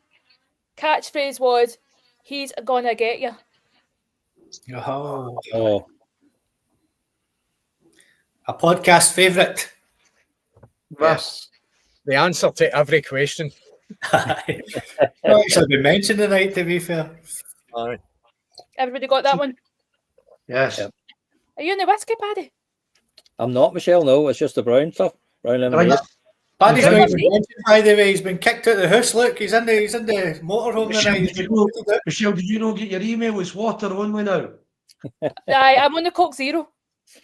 [SPEAKER 5] catchphrase was, he's gonna get you.
[SPEAKER 1] Oh,
[SPEAKER 2] Oh,
[SPEAKER 1] a podcast favourite.
[SPEAKER 3] Yes. The answer to every question.
[SPEAKER 1] Not actually been mentioned tonight, to be fair.
[SPEAKER 3] Aye.
[SPEAKER 5] Everybody got that one?
[SPEAKER 4] Yes.
[SPEAKER 2] Yep.
[SPEAKER 5] Are you in the whiskey, Paddy?
[SPEAKER 2] I'm not, Michelle. No, it's just the brown stuff. Brown lemonade.
[SPEAKER 4] Right.
[SPEAKER 1] Paddy's
[SPEAKER 4] Right.
[SPEAKER 1] not even mentioned, by the way. He's been kicked out of the house. Look, he's in the motorhome
[SPEAKER 4] Michelle,
[SPEAKER 1] tonight.
[SPEAKER 4] did you know, Michelle, did you not get your email? It's water only now.
[SPEAKER 5] Aye, I'm on the Coke Zero.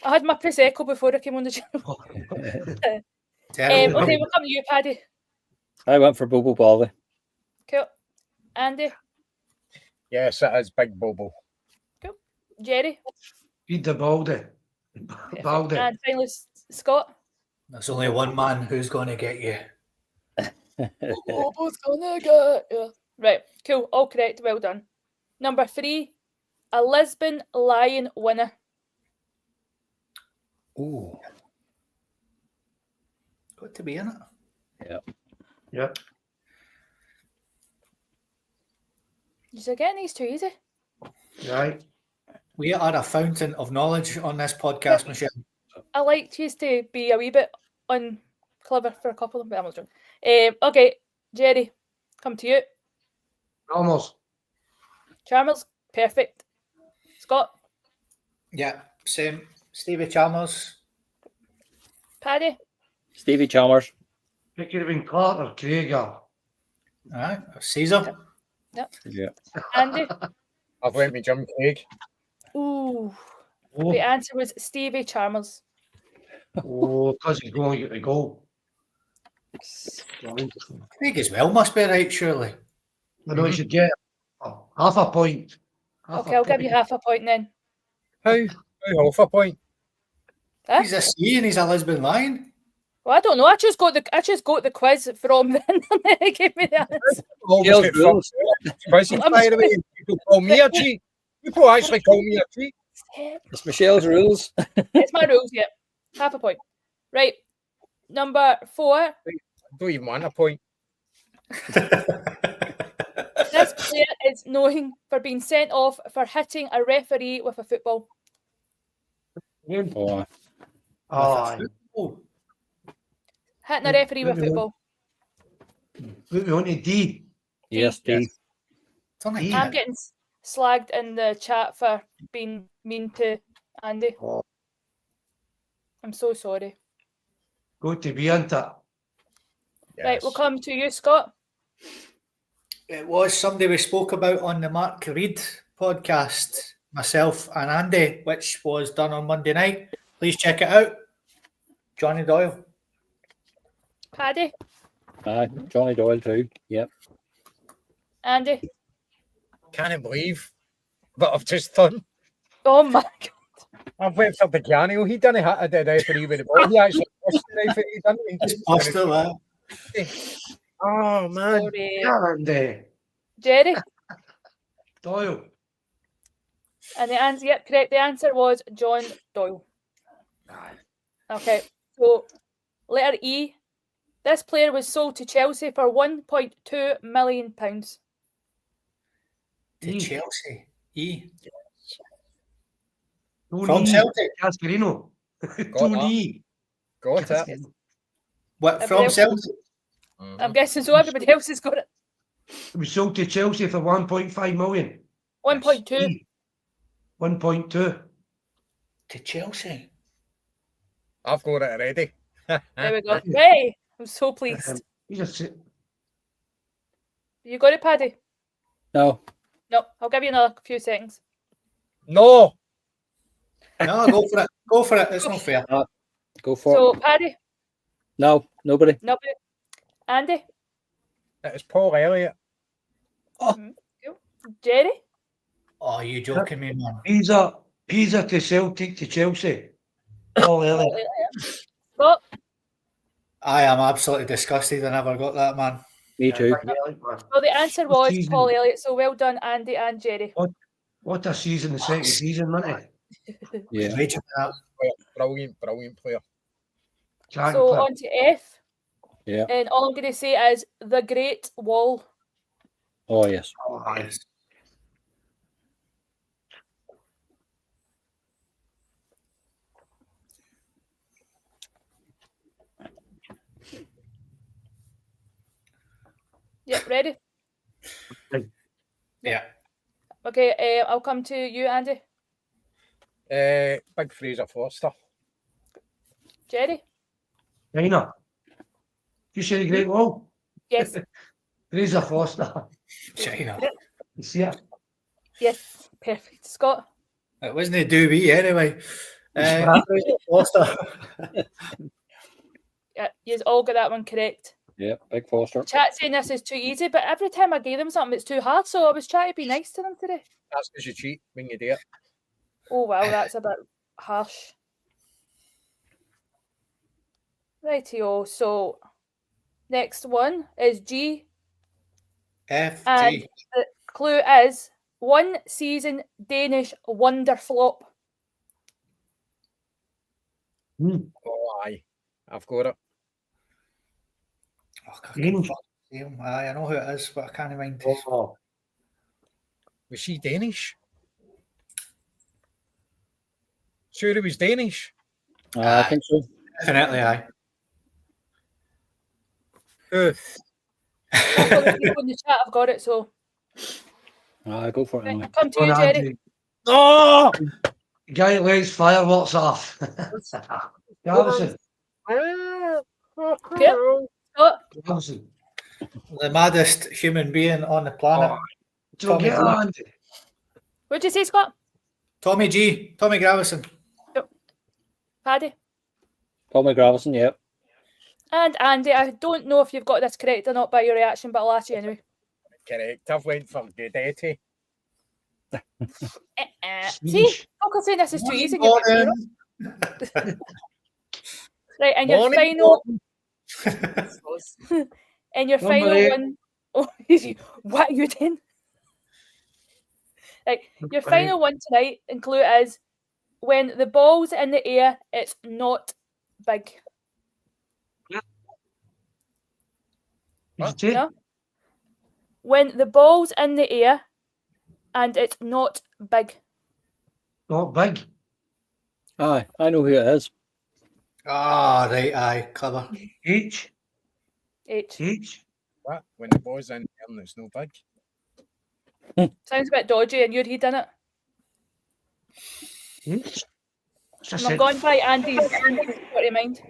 [SPEAKER 5] I had my Prosecco before I came on the channel.
[SPEAKER 1] Terrible.
[SPEAKER 5] Okay, we'll come to you, Paddy.
[SPEAKER 2] I went for Bobo Bally.
[SPEAKER 5] Cool. Andy?
[SPEAKER 3] Yes, it is Big Bobo.
[SPEAKER 5] Jerry?
[SPEAKER 4] Feed the baldy. Baldy.
[SPEAKER 5] And finally, Scott?
[SPEAKER 1] There's only one man who's going to get you.
[SPEAKER 5] Bobo's gonna get you. Right, cool. All correct. Well done. Number 3, a Lisbon Lion winner.
[SPEAKER 1] Ooh. Got to be in it.
[SPEAKER 4] Yep.
[SPEAKER 5] You're getting these too easy.
[SPEAKER 4] Right.
[SPEAKER 1] We are a fountain of knowledge on this podcast, Michelle.
[SPEAKER 5] I like you to be a wee bit clever for a couple of them, but I'm not joking. Okay, Jerry, come to you.
[SPEAKER 4] Almost.
[SPEAKER 5] Chalmers, perfect. Scott,
[SPEAKER 1] Yeah, same. Stevie Chalmers.
[SPEAKER 5] Paddy,
[SPEAKER 2] Stevie Chalmers.
[SPEAKER 4] It could have been Clark or Craig.
[SPEAKER 1] All right, Caesar.
[SPEAKER 2] Yeah.
[SPEAKER 5] Andy.
[SPEAKER 3] I've went with Jim Craig.
[SPEAKER 5] Ooh,
[SPEAKER 4] Oh,
[SPEAKER 5] the answer was Stevie Chalmers.
[SPEAKER 4] because he's going to get the goal.
[SPEAKER 1] Craig as well must be right, surely.
[SPEAKER 4] I know he should get half a point.
[SPEAKER 5] Okay, I'll give you half a point then.
[SPEAKER 3] How half a point?
[SPEAKER 5] Huh?
[SPEAKER 1] He's a C and he's a Lisbon Lion.
[SPEAKER 5] Well, I don't know. I just got the quiz from the internet. It gave me the answer.
[SPEAKER 3] Always
[SPEAKER 2] Skills
[SPEAKER 3] get
[SPEAKER 2] rules.
[SPEAKER 3] fucked. Quizzes, by the way. People call me a cheat. People actually call me a cheat.
[SPEAKER 2] It's Michelle's rules.
[SPEAKER 5] It's my rules, yeah. Half a point. Right. Number 4.
[SPEAKER 3] I don't even want a point.
[SPEAKER 5] This player is known for being sent off for hitting a referee with a football.
[SPEAKER 2] Oh,
[SPEAKER 4] Aye.
[SPEAKER 1] Oh,
[SPEAKER 5] Hitting a referee with a
[SPEAKER 4] Moving
[SPEAKER 5] football.
[SPEAKER 4] Put me on to D.
[SPEAKER 2] yes, Steve.
[SPEAKER 1] it's only
[SPEAKER 4] Yeah.
[SPEAKER 5] I'm getting slagged in the chat for being mean to Andy.
[SPEAKER 4] Oh.
[SPEAKER 5] I'm so sorry.
[SPEAKER 4] Go to B, isn't it?
[SPEAKER 5] Right, we'll come to you, Scott.
[SPEAKER 1] It was somebody we spoke about on the Mark Reed podcast, myself and Andy, which was done on Monday night. Please check it out. Johnny Doyle.
[SPEAKER 5] Paddy,
[SPEAKER 2] Johnny Doyle too. Yep.
[SPEAKER 5] Andy,
[SPEAKER 3] Can't believe what I've just done.
[SPEAKER 5] Oh my god.
[SPEAKER 3] I've went for Bajano. He didn't hit the referee with the ball. He actually pushed the referee, didn't he?
[SPEAKER 1] Just bust it, man.
[SPEAKER 3] Oh, man.
[SPEAKER 5] Sorry.
[SPEAKER 4] And
[SPEAKER 5] Jerry.
[SPEAKER 4] Doyle.
[SPEAKER 5] And the answer, yep, correct. The answer was John Doyle. Okay, so letter E. This player was sold to Chelsea for £1.2 million.
[SPEAKER 1] To Chelsea. E.
[SPEAKER 4] Tony
[SPEAKER 1] From Celtic.
[SPEAKER 4] Cascarino.
[SPEAKER 3] Got
[SPEAKER 4] Tony.
[SPEAKER 3] Got it.
[SPEAKER 1] What,
[SPEAKER 5] Everybody
[SPEAKER 1] from
[SPEAKER 5] else?
[SPEAKER 1] Celtic?
[SPEAKER 5] I'm guessing so. Everybody else has got it.
[SPEAKER 4] It was sold to Chelsea for 1.5 million.
[SPEAKER 5] 1.2.
[SPEAKER 4] 1.2.
[SPEAKER 1] To Chelsea.
[SPEAKER 3] I've got it already.
[SPEAKER 5] There we go. Hey, I'm so pleased.
[SPEAKER 4] You just
[SPEAKER 5] You got it, Paddy?
[SPEAKER 2] No.
[SPEAKER 5] No, I'll give you another few seconds.
[SPEAKER 3] No.
[SPEAKER 1] No, go for it. Go for it. It's not fair.
[SPEAKER 2] Go for
[SPEAKER 5] So,
[SPEAKER 2] it.
[SPEAKER 5] Paddy?
[SPEAKER 2] No, nobody.
[SPEAKER 5] Nobody. Andy?
[SPEAKER 3] It's Paul Elliott.
[SPEAKER 5] Jerry?
[SPEAKER 1] Oh, you joking me, man.
[SPEAKER 4] Pizza to Celtic to Chelsea. Oh, Elliot.
[SPEAKER 5] Scott?
[SPEAKER 1] I am absolutely disgusted. I never got that, man.
[SPEAKER 2] Me too.
[SPEAKER 5] Well, the answer was
[SPEAKER 4] Season.
[SPEAKER 5] Paul Elliott, so well done, Andy and Jerry.
[SPEAKER 4] What a season, the second season, wasn't it?
[SPEAKER 2] Yeah.
[SPEAKER 1] Raging with that.
[SPEAKER 3] Brilliant player.
[SPEAKER 4] Giant
[SPEAKER 5] So
[SPEAKER 4] player.
[SPEAKER 5] on to F.
[SPEAKER 2] Yeah.
[SPEAKER 5] And all I'm going to say is the Great Wall.
[SPEAKER 2] Oh, yes.
[SPEAKER 4] Oh, aye.
[SPEAKER 5] Yep, ready?
[SPEAKER 1] Yeah.
[SPEAKER 5] Okay, I'll come to you, Andy.
[SPEAKER 3] Big Fraser Forster.
[SPEAKER 5] Jerry?
[SPEAKER 4] China. You say the Great Wall?
[SPEAKER 5] Yes.
[SPEAKER 4] Fraser Foster.
[SPEAKER 1] China.
[SPEAKER 4] You see it?
[SPEAKER 5] Yes. Perfect. Scott?
[SPEAKER 1] It wasn't a Dewey anyway.
[SPEAKER 4] Right.
[SPEAKER 1] Foster.
[SPEAKER 5] Yeah, you all got that one correct.
[SPEAKER 2] Yeah, Big Foster.
[SPEAKER 5] Chat saying this is too easy, but every time I gave them something, it's too hard, so I was trying to be nice to them today.
[SPEAKER 3] That's because you cheat when you do it.
[SPEAKER 5] Oh, wow, that's a bit harsh. Rightio, so next one is G,
[SPEAKER 1] F,
[SPEAKER 5] and
[SPEAKER 1] G.
[SPEAKER 5] the clue is one season Danish wonder flop.
[SPEAKER 3] Oh, aye. I've got it.
[SPEAKER 1] Oh, I can't fucking see him. Aye, I know who it is, but I can't mind.
[SPEAKER 4] Oh,
[SPEAKER 3] Was she Danish? Sure, he was Danish.
[SPEAKER 2] I think so.
[SPEAKER 1] Definitely, aye.
[SPEAKER 3] Who?
[SPEAKER 5] I've got the people in the chat, I've got it, so
[SPEAKER 2] Go for it anyway.
[SPEAKER 5] come to you, Jerry.
[SPEAKER 2] Oh!
[SPEAKER 4] guy that lights fireworks off. Garrison.
[SPEAKER 5] Yep. Scott?
[SPEAKER 4] Garrison.
[SPEAKER 1] The maddest human being on the planet.
[SPEAKER 4] Oh, don't get
[SPEAKER 1] Tommy
[SPEAKER 4] on.
[SPEAKER 5] What'd you say, Scott?
[SPEAKER 1] Tommy G. Tommy Gravison.
[SPEAKER 5] Paddy?
[SPEAKER 2] Tommy Gravison, yep.
[SPEAKER 5] And Andy, I don't know if you've got this correct or not by your reaction, but I'll ask you anyway.
[SPEAKER 3] Correct. I've went for Guidetti.
[SPEAKER 5] See, I'm saying this is too easy. You're like,
[SPEAKER 1] Gordon.
[SPEAKER 5] right, and your
[SPEAKER 3] Morning,
[SPEAKER 5] final, and your
[SPEAKER 4] Number
[SPEAKER 5] final
[SPEAKER 4] 8.
[SPEAKER 5] one. Oh, what are you doing? Right, your
[SPEAKER 4] Number
[SPEAKER 5] final one tonight and clue is when the ball's in the air, it's not big.
[SPEAKER 4] What?
[SPEAKER 5] No? When the ball's in the air and it's not big.
[SPEAKER 4] Not big.
[SPEAKER 2] Aye, I know who it is.
[SPEAKER 1] Ah, right, aye, clever.
[SPEAKER 4] H.
[SPEAKER 5] H.
[SPEAKER 4] H.
[SPEAKER 3] What? When the boy's in there and it's no big.
[SPEAKER 5] Sounds a bit dodgy and you're reading it.
[SPEAKER 4] H.
[SPEAKER 5] And I'm going by Andy's what in mind.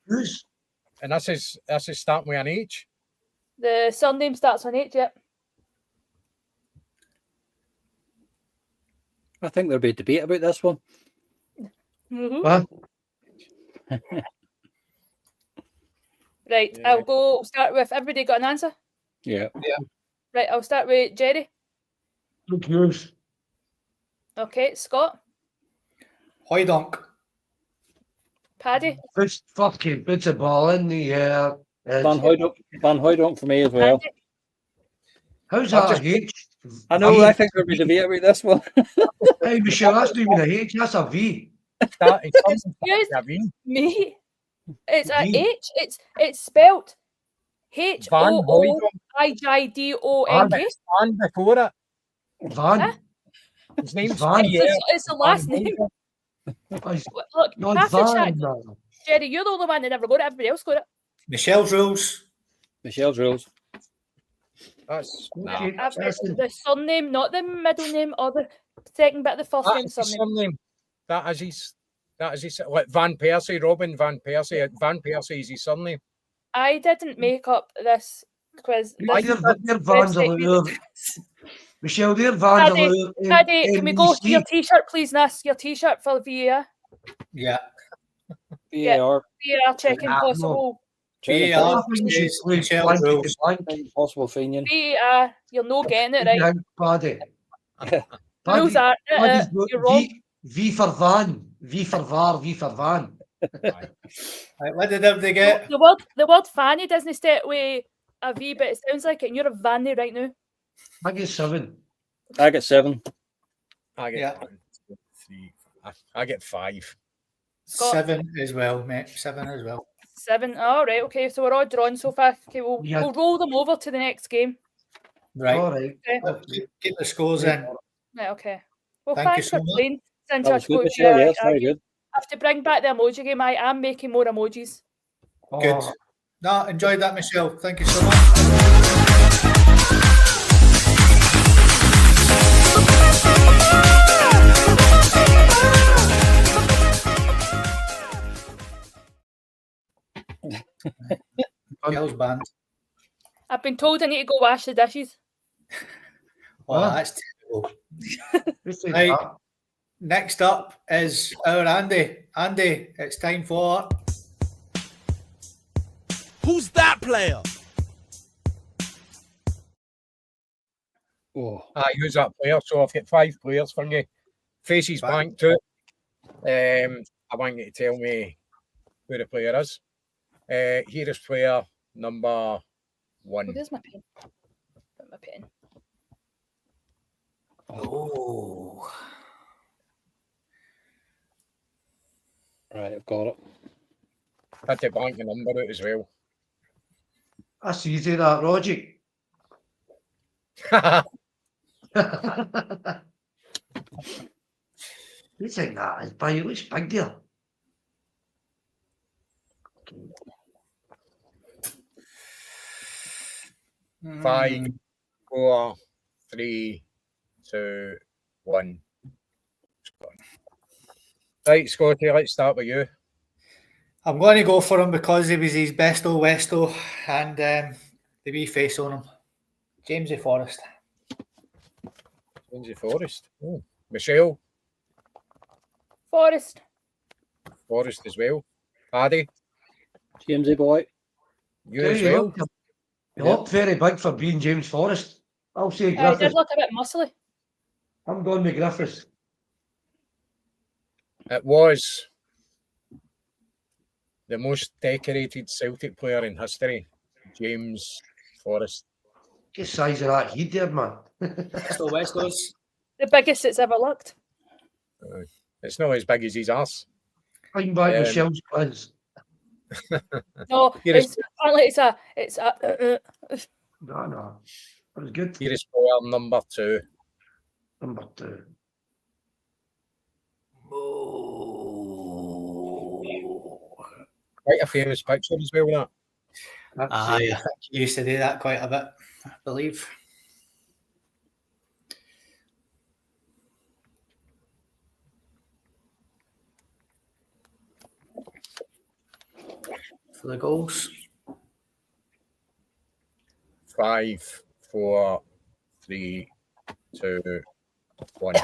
[SPEAKER 4] Who's?
[SPEAKER 3] And this is starting with an H.
[SPEAKER 5] The surname starts on H, yep.
[SPEAKER 2] I think there'll be a debate about this one.
[SPEAKER 5] Mm-hmm.
[SPEAKER 4] What?
[SPEAKER 5] Right,
[SPEAKER 3] Yeah.
[SPEAKER 5] I'll start with everybody got an answer?
[SPEAKER 2] Yeah.
[SPEAKER 5] Right, I'll start with Jerry.
[SPEAKER 4] Look yours.
[SPEAKER 5] Okay, Scott,
[SPEAKER 1] Hoydonk.
[SPEAKER 5] Paddy,
[SPEAKER 4] Puts a ball in the air.
[SPEAKER 2] Van Hooydonk for me as well.
[SPEAKER 5] Andy.
[SPEAKER 4] How's
[SPEAKER 3] I've
[SPEAKER 4] that
[SPEAKER 3] just-
[SPEAKER 4] a H?
[SPEAKER 2] I know.
[SPEAKER 4] V.
[SPEAKER 2] I think we're debating with this one.
[SPEAKER 4] Hey, Michelle, that's not even a H. That's a V.
[SPEAKER 3] That is
[SPEAKER 5] Excuse
[SPEAKER 3] something.
[SPEAKER 5] me. It's a
[SPEAKER 4] V.
[SPEAKER 5] H. It's spelled
[SPEAKER 3] Van
[SPEAKER 5] Hoidonk.
[SPEAKER 3] And before it,
[SPEAKER 4] Van.
[SPEAKER 5] Huh?
[SPEAKER 3] his name's
[SPEAKER 4] Van.
[SPEAKER 5] It's the last
[SPEAKER 3] Van
[SPEAKER 5] name.
[SPEAKER 4] It's
[SPEAKER 5] Look,
[SPEAKER 4] not
[SPEAKER 5] half the chat.
[SPEAKER 4] Van. No.
[SPEAKER 5] Jerry, you're the only one that never got it. Everybody else got it.
[SPEAKER 1] Michelle's rules.
[SPEAKER 2] Michelle's rules.
[SPEAKER 3] That's
[SPEAKER 4] Okay,
[SPEAKER 5] Absolutely. The surname, not the middle name or the second bit of the first name.
[SPEAKER 3] That's his
[SPEAKER 5] Surname.
[SPEAKER 3] surname. That is his like Van Persie, Robin Van Persie. Van Persie is his surname.
[SPEAKER 5] I didn't make up this quiz.
[SPEAKER 4] Their Van's a lure. Michelle, their Van's a lure.
[SPEAKER 5] Paddy, can we go to your T-shirt, please, Nis? Your T-shirt for VAR.
[SPEAKER 1] Yeah.
[SPEAKER 2] VAR.
[SPEAKER 5] VAR checking possible.
[SPEAKER 1] VAR
[SPEAKER 4] I think you
[SPEAKER 1] is
[SPEAKER 4] should play
[SPEAKER 1] Michelle's
[SPEAKER 4] blank
[SPEAKER 1] rules.
[SPEAKER 4] to blank.
[SPEAKER 2] Possible Fenian.
[SPEAKER 5] VAR, you're not getting it right.
[SPEAKER 4] Paddy.
[SPEAKER 5] Rules are
[SPEAKER 4] Paddy's got
[SPEAKER 5] you're wrong.
[SPEAKER 4] V for Van. V for VAR. V for Van.
[SPEAKER 1] Right, what did everybody get?
[SPEAKER 5] The word fanny doesn't start with a V, but it sounds like it. And you're a vanny right now.
[SPEAKER 4] I get 7.
[SPEAKER 2] I get 7.
[SPEAKER 3] I get
[SPEAKER 1] Yeah.
[SPEAKER 3] 1, 2, 3. I get 5.
[SPEAKER 5] Scott.
[SPEAKER 1] 7 as well, mate. 7 as well.
[SPEAKER 5] 7. All right. Okay. So we're all drawn so far. Okay. We'll roll them over to the next game.
[SPEAKER 1] Right.
[SPEAKER 4] All right.
[SPEAKER 5] Okay.
[SPEAKER 1] Well, get the scores in.
[SPEAKER 5] Right. Okay. Well,
[SPEAKER 1] Thank you
[SPEAKER 5] thanks
[SPEAKER 1] so
[SPEAKER 5] for
[SPEAKER 1] much.
[SPEAKER 5] playing. Since
[SPEAKER 2] That
[SPEAKER 5] I
[SPEAKER 2] was good,
[SPEAKER 5] spoke to
[SPEAKER 2] Michelle.
[SPEAKER 5] you,
[SPEAKER 2] Yes,
[SPEAKER 5] I
[SPEAKER 2] very good.
[SPEAKER 5] have to bring back the emoji game. I am making more emojis.
[SPEAKER 1] Good.
[SPEAKER 4] Oh,
[SPEAKER 1] No, enjoyed that, Michelle. Thank you so much. Michelle's banned.
[SPEAKER 5] I've been told I need to go wash the dishes.
[SPEAKER 1] Oh,
[SPEAKER 4] Huh?
[SPEAKER 1] that's terrible.
[SPEAKER 4] who said
[SPEAKER 1] Right.
[SPEAKER 4] that?
[SPEAKER 1] Next up is our Andy. Andy, it's time for
[SPEAKER 7] Who's that player?
[SPEAKER 2] Oh,
[SPEAKER 3] I use that player, so I've got 5 players for you. Faces blank to it. I want you to tell me who the player is. Here is player number
[SPEAKER 5] Oh,
[SPEAKER 3] 1.
[SPEAKER 5] there's my pen. Put my pen.
[SPEAKER 1] Oh.
[SPEAKER 2] right, I've got it.
[SPEAKER 3] Had to blank the number out as well.
[SPEAKER 4] That's easy, that, Roger. You think that is by which big deal?
[SPEAKER 3] 5, 4, 3, 2, 1. Right, Scotty, let's start with you.
[SPEAKER 1] I'm going to go for him because he was his besto westo and the wee face on him. Jamesy Forrest.
[SPEAKER 3] Lindsay Forrest. Oh. Michelle,
[SPEAKER 5] Forest.
[SPEAKER 3] Forrest as well. Paddy,
[SPEAKER 2] Jamesy boy.
[SPEAKER 3] you as well.
[SPEAKER 4] You look very big for being James Forrest. I'll say
[SPEAKER 5] He did
[SPEAKER 4] Griffiths.
[SPEAKER 5] look a bit muscly.
[SPEAKER 4] I'm going with Griffiths.
[SPEAKER 3] It was the most decorated Celtic player in history, James Forrest.
[SPEAKER 4] Get size of that head there, man.
[SPEAKER 1] Besto westos.
[SPEAKER 5] The biggest it's ever looked.
[SPEAKER 3] It's not as big as his arse.
[SPEAKER 4] Bring back
[SPEAKER 3] Um,
[SPEAKER 4] Michelle's quiz.
[SPEAKER 5] No,
[SPEAKER 3] Here is-
[SPEAKER 5] apparently it's a.
[SPEAKER 4] No. That was good.
[SPEAKER 3] Here is player number 2.
[SPEAKER 4] Number 2.
[SPEAKER 3] Quite a famous picture as well, that.
[SPEAKER 4] That's
[SPEAKER 1] I think he used to do that quite a bit, I believe. For the goals.
[SPEAKER 3] 5, 4, 3, 2, 1.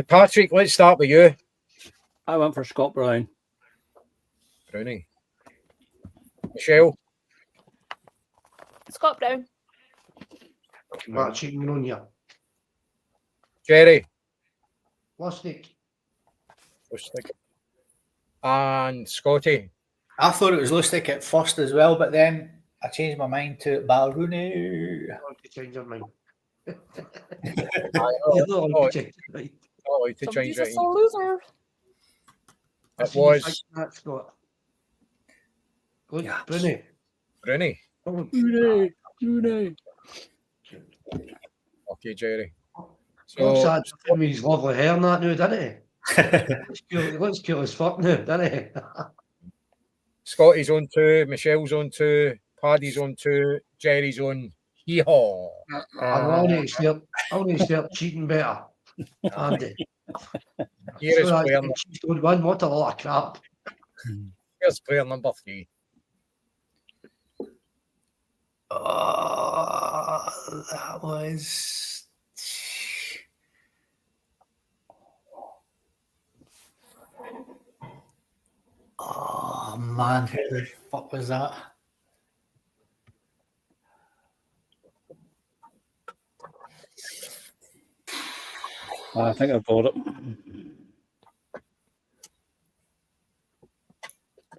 [SPEAKER 3] Patrick, let's start with you.
[SPEAKER 2] I went for Scott Brown.
[SPEAKER 3] Brownie. Michelle,
[SPEAKER 5] Scott Brown.
[SPEAKER 4] What cheating on you?
[SPEAKER 3] Jerry.
[SPEAKER 4] Lustig.
[SPEAKER 3] Lustig. And Scotty.
[SPEAKER 1] I thought it was Lustig at first as well, but then I changed my mind to Balrooney.
[SPEAKER 4] I want to change your mind.
[SPEAKER 3] I
[SPEAKER 4] You don't want to change your mind.
[SPEAKER 3] like to change
[SPEAKER 5] Somebody's a
[SPEAKER 3] it.
[SPEAKER 5] sore loser.
[SPEAKER 4] I
[SPEAKER 3] It
[SPEAKER 4] see you
[SPEAKER 3] was
[SPEAKER 4] think that, Scott. Good,
[SPEAKER 1] Yeah.
[SPEAKER 4] Bruni.
[SPEAKER 3] Bruni.
[SPEAKER 4] Oh,
[SPEAKER 2] Rooney.
[SPEAKER 3] Okay, Jerry.
[SPEAKER 4] looks
[SPEAKER 3] So
[SPEAKER 4] at him with his lovely hair and that now, doesn't he? He looks cool as fuck now, doesn't he?
[SPEAKER 3] Scotty's on 2, Michelle's on 2, Paddy's on 2, Jerry's on hee-haw.
[SPEAKER 4] I need to start cheating better. Andy.
[SPEAKER 3] Here is
[SPEAKER 4] So
[SPEAKER 3] player,
[SPEAKER 4] that's cheat on one. What a lot of crap.
[SPEAKER 3] here's player number 3.
[SPEAKER 1] Oh, that was. Oh man, who the fuck was that?
[SPEAKER 2] I think I've got it.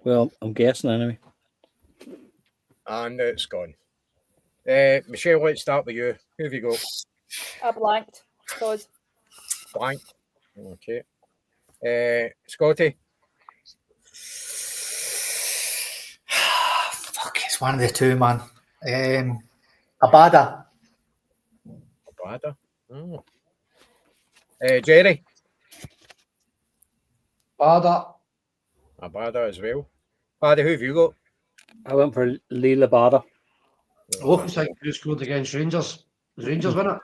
[SPEAKER 2] Well, I'm guessing anyway.
[SPEAKER 3] And it's gone. Michelle, let's start with you. Who have you got?
[SPEAKER 5] I blanked. Because
[SPEAKER 3] Blank. Okay. Scotty.
[SPEAKER 1] Fuck, it's one of the two, man. Abada.
[SPEAKER 3] Abada. Oh. Jerry.
[SPEAKER 4] Bada.
[SPEAKER 3] Abada as well. Paddy, who have you got?
[SPEAKER 2] I went for Lee Labada.
[SPEAKER 1] Oh,
[SPEAKER 4] Looks like who scored against Rangers. Was Rangers win it?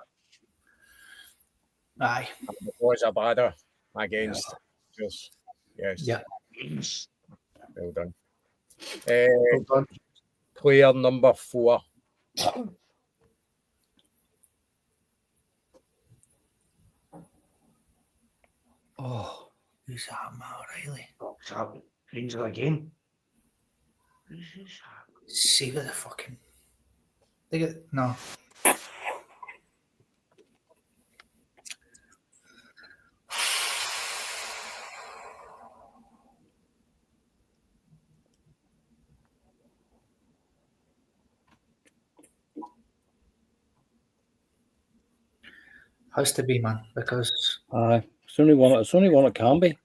[SPEAKER 1] aye.
[SPEAKER 3] It was Abada against. Yes.
[SPEAKER 1] Yeah.
[SPEAKER 3] Well done.
[SPEAKER 4] Well done.
[SPEAKER 3] Player number 4.
[SPEAKER 1] Oh, who's that, Matt O'Reilly?
[SPEAKER 4] Oh, it's happening. Rangers again. Who's this?
[SPEAKER 1] See what the fucking. They get no. Has to be, man, because
[SPEAKER 2] It's only one. It's only one it can be.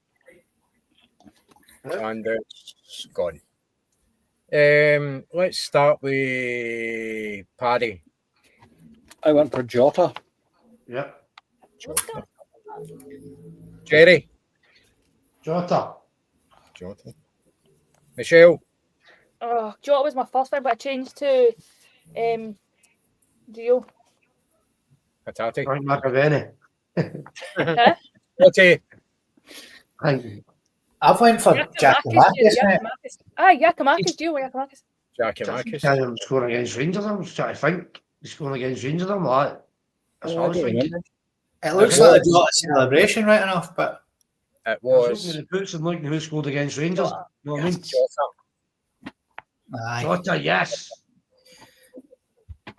[SPEAKER 3] And it's gone. Let's start with Paddy.
[SPEAKER 2] I went for Jota.
[SPEAKER 4] Yep.
[SPEAKER 3] Jota. Jerry.
[SPEAKER 4] Jota.
[SPEAKER 3] Jota. Michelle.
[SPEAKER 5] oh, Jota was my first one, but I changed to Dio.
[SPEAKER 3] Patati.
[SPEAKER 4] Frank McAvenny.
[SPEAKER 5] Huh?
[SPEAKER 3] Scotty.
[SPEAKER 1] I've went for Giacomakis, mate.
[SPEAKER 5] Giacomakis, Dio, Giacomakis.
[SPEAKER 3] Jackie Marcus.
[SPEAKER 4] I'm scoring against Rangers. I'm just trying to think. He's scoring against Rangers. I'm like, that's what I was thinking.
[SPEAKER 1] It looks like a Jota celebration, right enough, but
[SPEAKER 3] It
[SPEAKER 4] I was looking
[SPEAKER 3] was
[SPEAKER 4] at the boots and looking who scored against Rangers. You know what I mean?
[SPEAKER 3] Jota.
[SPEAKER 1] aye.
[SPEAKER 4] Jota, yes.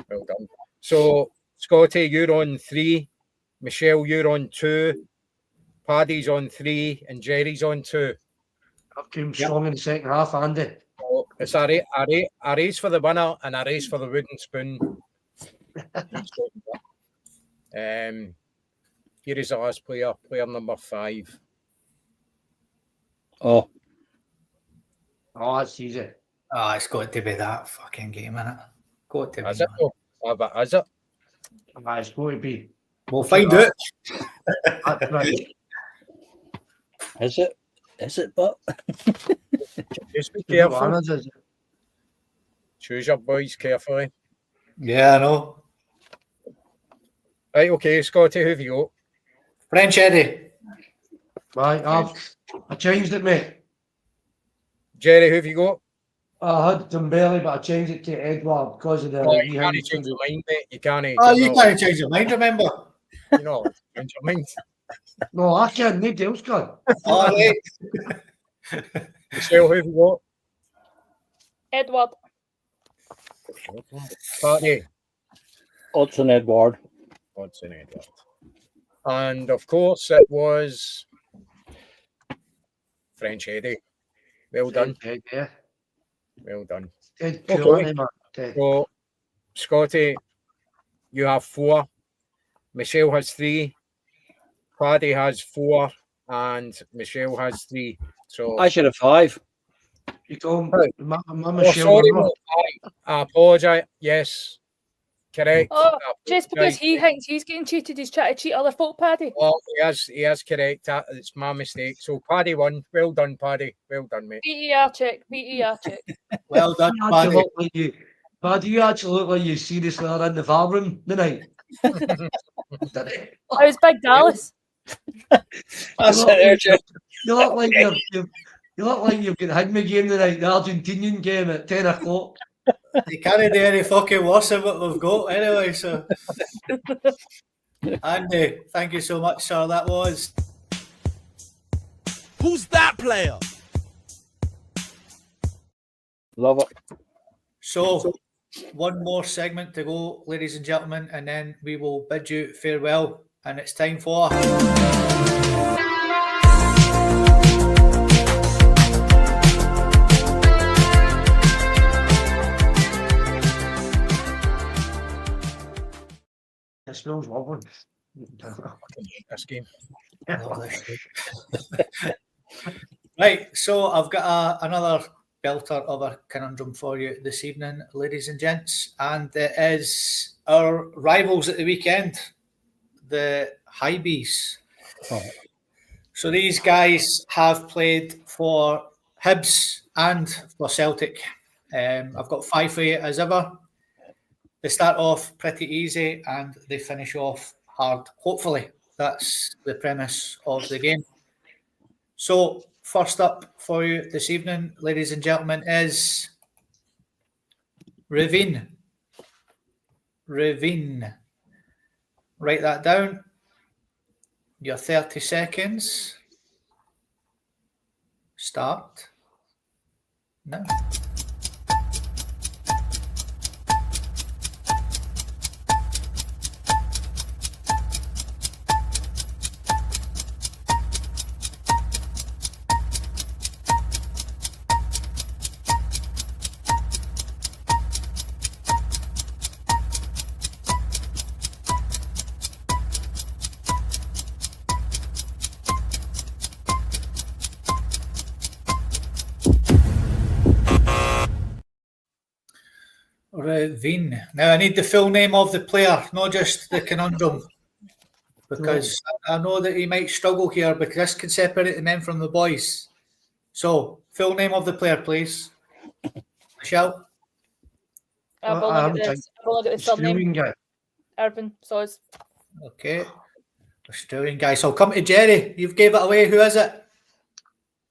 [SPEAKER 3] Well done. So, Scotty, you're on 3. Michelle, you're on 2. Paddy's on 3. And Jerry's on 2.
[SPEAKER 4] I've come strong in the second half, Andy.
[SPEAKER 3] So it's a race for the winner and a race for the wooden spoon. Here is the last player, player number 5.
[SPEAKER 2] Oh,
[SPEAKER 4] Oh, that's easy.
[SPEAKER 1] Oh, it's got to be that fucking game, innit? Got to be.
[SPEAKER 3] Is it?
[SPEAKER 1] Man.
[SPEAKER 3] Oh, but is it?
[SPEAKER 4] Ah, it's going to be.
[SPEAKER 1] We'll find out.
[SPEAKER 4] That's right.
[SPEAKER 2] is it? Is it? But
[SPEAKER 3] Just be
[SPEAKER 4] Careful.
[SPEAKER 3] careful. Choose your boys carefully.
[SPEAKER 1] Yeah, I know.
[SPEAKER 3] Right, okay, Scotty, who have you got?
[SPEAKER 1] French Eddie.
[SPEAKER 4] Right, I changed it, mate.
[SPEAKER 3] Jerry, who have you got?
[SPEAKER 4] I had Dumbelli, but I changed it to Edward because of the.
[SPEAKER 3] Oh, you can't change your mind, mate. You can't.
[SPEAKER 1] Oh, you can't change your mind, remember?
[SPEAKER 3] You know, change your mind.
[SPEAKER 4] No, I can't. Nobody else can.
[SPEAKER 1] All right.
[SPEAKER 3] Michelle, who have you got?
[SPEAKER 5] Edward.
[SPEAKER 3] Party.
[SPEAKER 2] Odson Edward.
[SPEAKER 3] Odson Edward. And of course, it was French Eddie. Well done.
[SPEAKER 4] Yeah.
[SPEAKER 3] Well done.
[SPEAKER 4] Dead cool,
[SPEAKER 3] Okay.
[SPEAKER 4] man. Dead.
[SPEAKER 3] So, Scotty, you have 4. Michelle has 3. Paddy has 4. And Michelle has 3. So
[SPEAKER 2] I should have 5.
[SPEAKER 4] You told
[SPEAKER 3] Right.
[SPEAKER 4] my
[SPEAKER 3] Oh,
[SPEAKER 4] Michelle.
[SPEAKER 3] sorry,
[SPEAKER 4] Monroe.
[SPEAKER 3] I apologise. Yes, correct.
[SPEAKER 5] Oh,
[SPEAKER 3] I
[SPEAKER 5] just because
[SPEAKER 3] apologise.
[SPEAKER 5] he thinks he's getting cheated, he's trying to cheat other folk, Paddy.
[SPEAKER 3] Oh, he is correct. It's my mistake. So Paddy won. Well done, Paddy. Well done, mate.
[SPEAKER 5] PER check, PER check.
[SPEAKER 1] Well done,
[SPEAKER 4] You actually
[SPEAKER 1] Paddy.
[SPEAKER 4] look like you. Paddy, you actually look like you seriously are in the VAR room tonight. Did it?
[SPEAKER 5] I was Big Dallas.
[SPEAKER 2] That's
[SPEAKER 4] look
[SPEAKER 2] it there,
[SPEAKER 4] like-
[SPEAKER 2] Jim.
[SPEAKER 4] You look like you look like you've got Higby game tonight, the Argentinian game at 10 o'clock.
[SPEAKER 1] They can't do any fucking worse than what we've got anyway. So, Andy, thank you so much, sir. That was.
[SPEAKER 7] Who's that player?
[SPEAKER 2] Love it.
[SPEAKER 1] So, one more segment to go, ladies and gentlemen, and then we will bid you farewell. And it's time for.
[SPEAKER 4] It smells lovely.
[SPEAKER 3] This game.
[SPEAKER 1] Right, so I've got another belter of a conundrum for you this evening, ladies and gents, and it is our rivals at the weekend, the Highbees.
[SPEAKER 2] Oh.
[SPEAKER 1] So these guys have played for Hibs and for Celtic. I've got 5 for you as ever. They start off pretty easy and they finish off hard. Hopefully, that's the premise of the game. So, first up for you this evening, ladies and gentlemen, is Ravine. Ravine. Write that down. Your 30 seconds. Start. No. Ravine. Now I need the full name of the player, not just the conundrum, because I know that he might struggle here because this can separate the men from the boys. So, full name of the player, please. Michelle?
[SPEAKER 5] I've only got the surname.
[SPEAKER 4] Australian guy.
[SPEAKER 5] Irvin, so it's
[SPEAKER 1] Okay. Australian guy. So, I'll come to Jerry. You've gave it away. Who is it?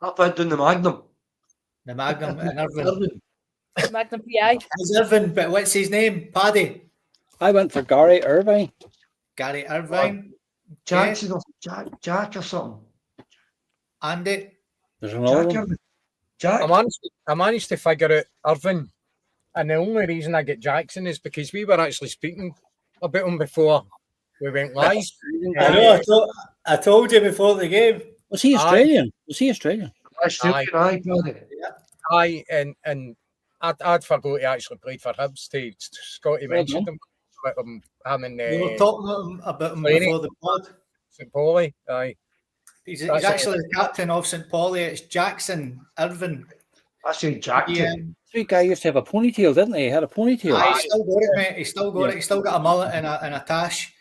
[SPEAKER 4] I've had doing the Magnum.
[SPEAKER 1] The Magnum and Irvin.
[SPEAKER 5] Magnum PI.
[SPEAKER 1] It's Irvin, but what's his name? Paddy?
[SPEAKER 2] I went for Gary Irvine.
[SPEAKER 1] Gary Irvine.
[SPEAKER 4] Jackson or Jack or something.
[SPEAKER 1] Andy?
[SPEAKER 2] There's another
[SPEAKER 4] Jack.
[SPEAKER 2] one.
[SPEAKER 4] Irvin. Jack.
[SPEAKER 3] I managed to figure out Irvin, and the only reason I get Jackson is because we were actually speaking about him before we went live.
[SPEAKER 1] I know, I told you before the game.
[SPEAKER 2] Was he Australian? Was he Australian?
[SPEAKER 4] Australian, aye, buddy.
[SPEAKER 3] Aye, and I'd forgot he actually played for Hibs. Scotty mentioned him. Him and
[SPEAKER 1] We were talking about him before the pod.
[SPEAKER 3] St. Pauli. Aye.
[SPEAKER 1] He's actually the captain of St. Pauli. It's Jackson Irvin.
[SPEAKER 4] I say Jack.
[SPEAKER 1] Yeah.
[SPEAKER 2] Sweet guy used to have a ponytail, didn't he? He had a ponytail.
[SPEAKER 1] He's still got it, mate. He's still got it. He's still got a mullet and a tash.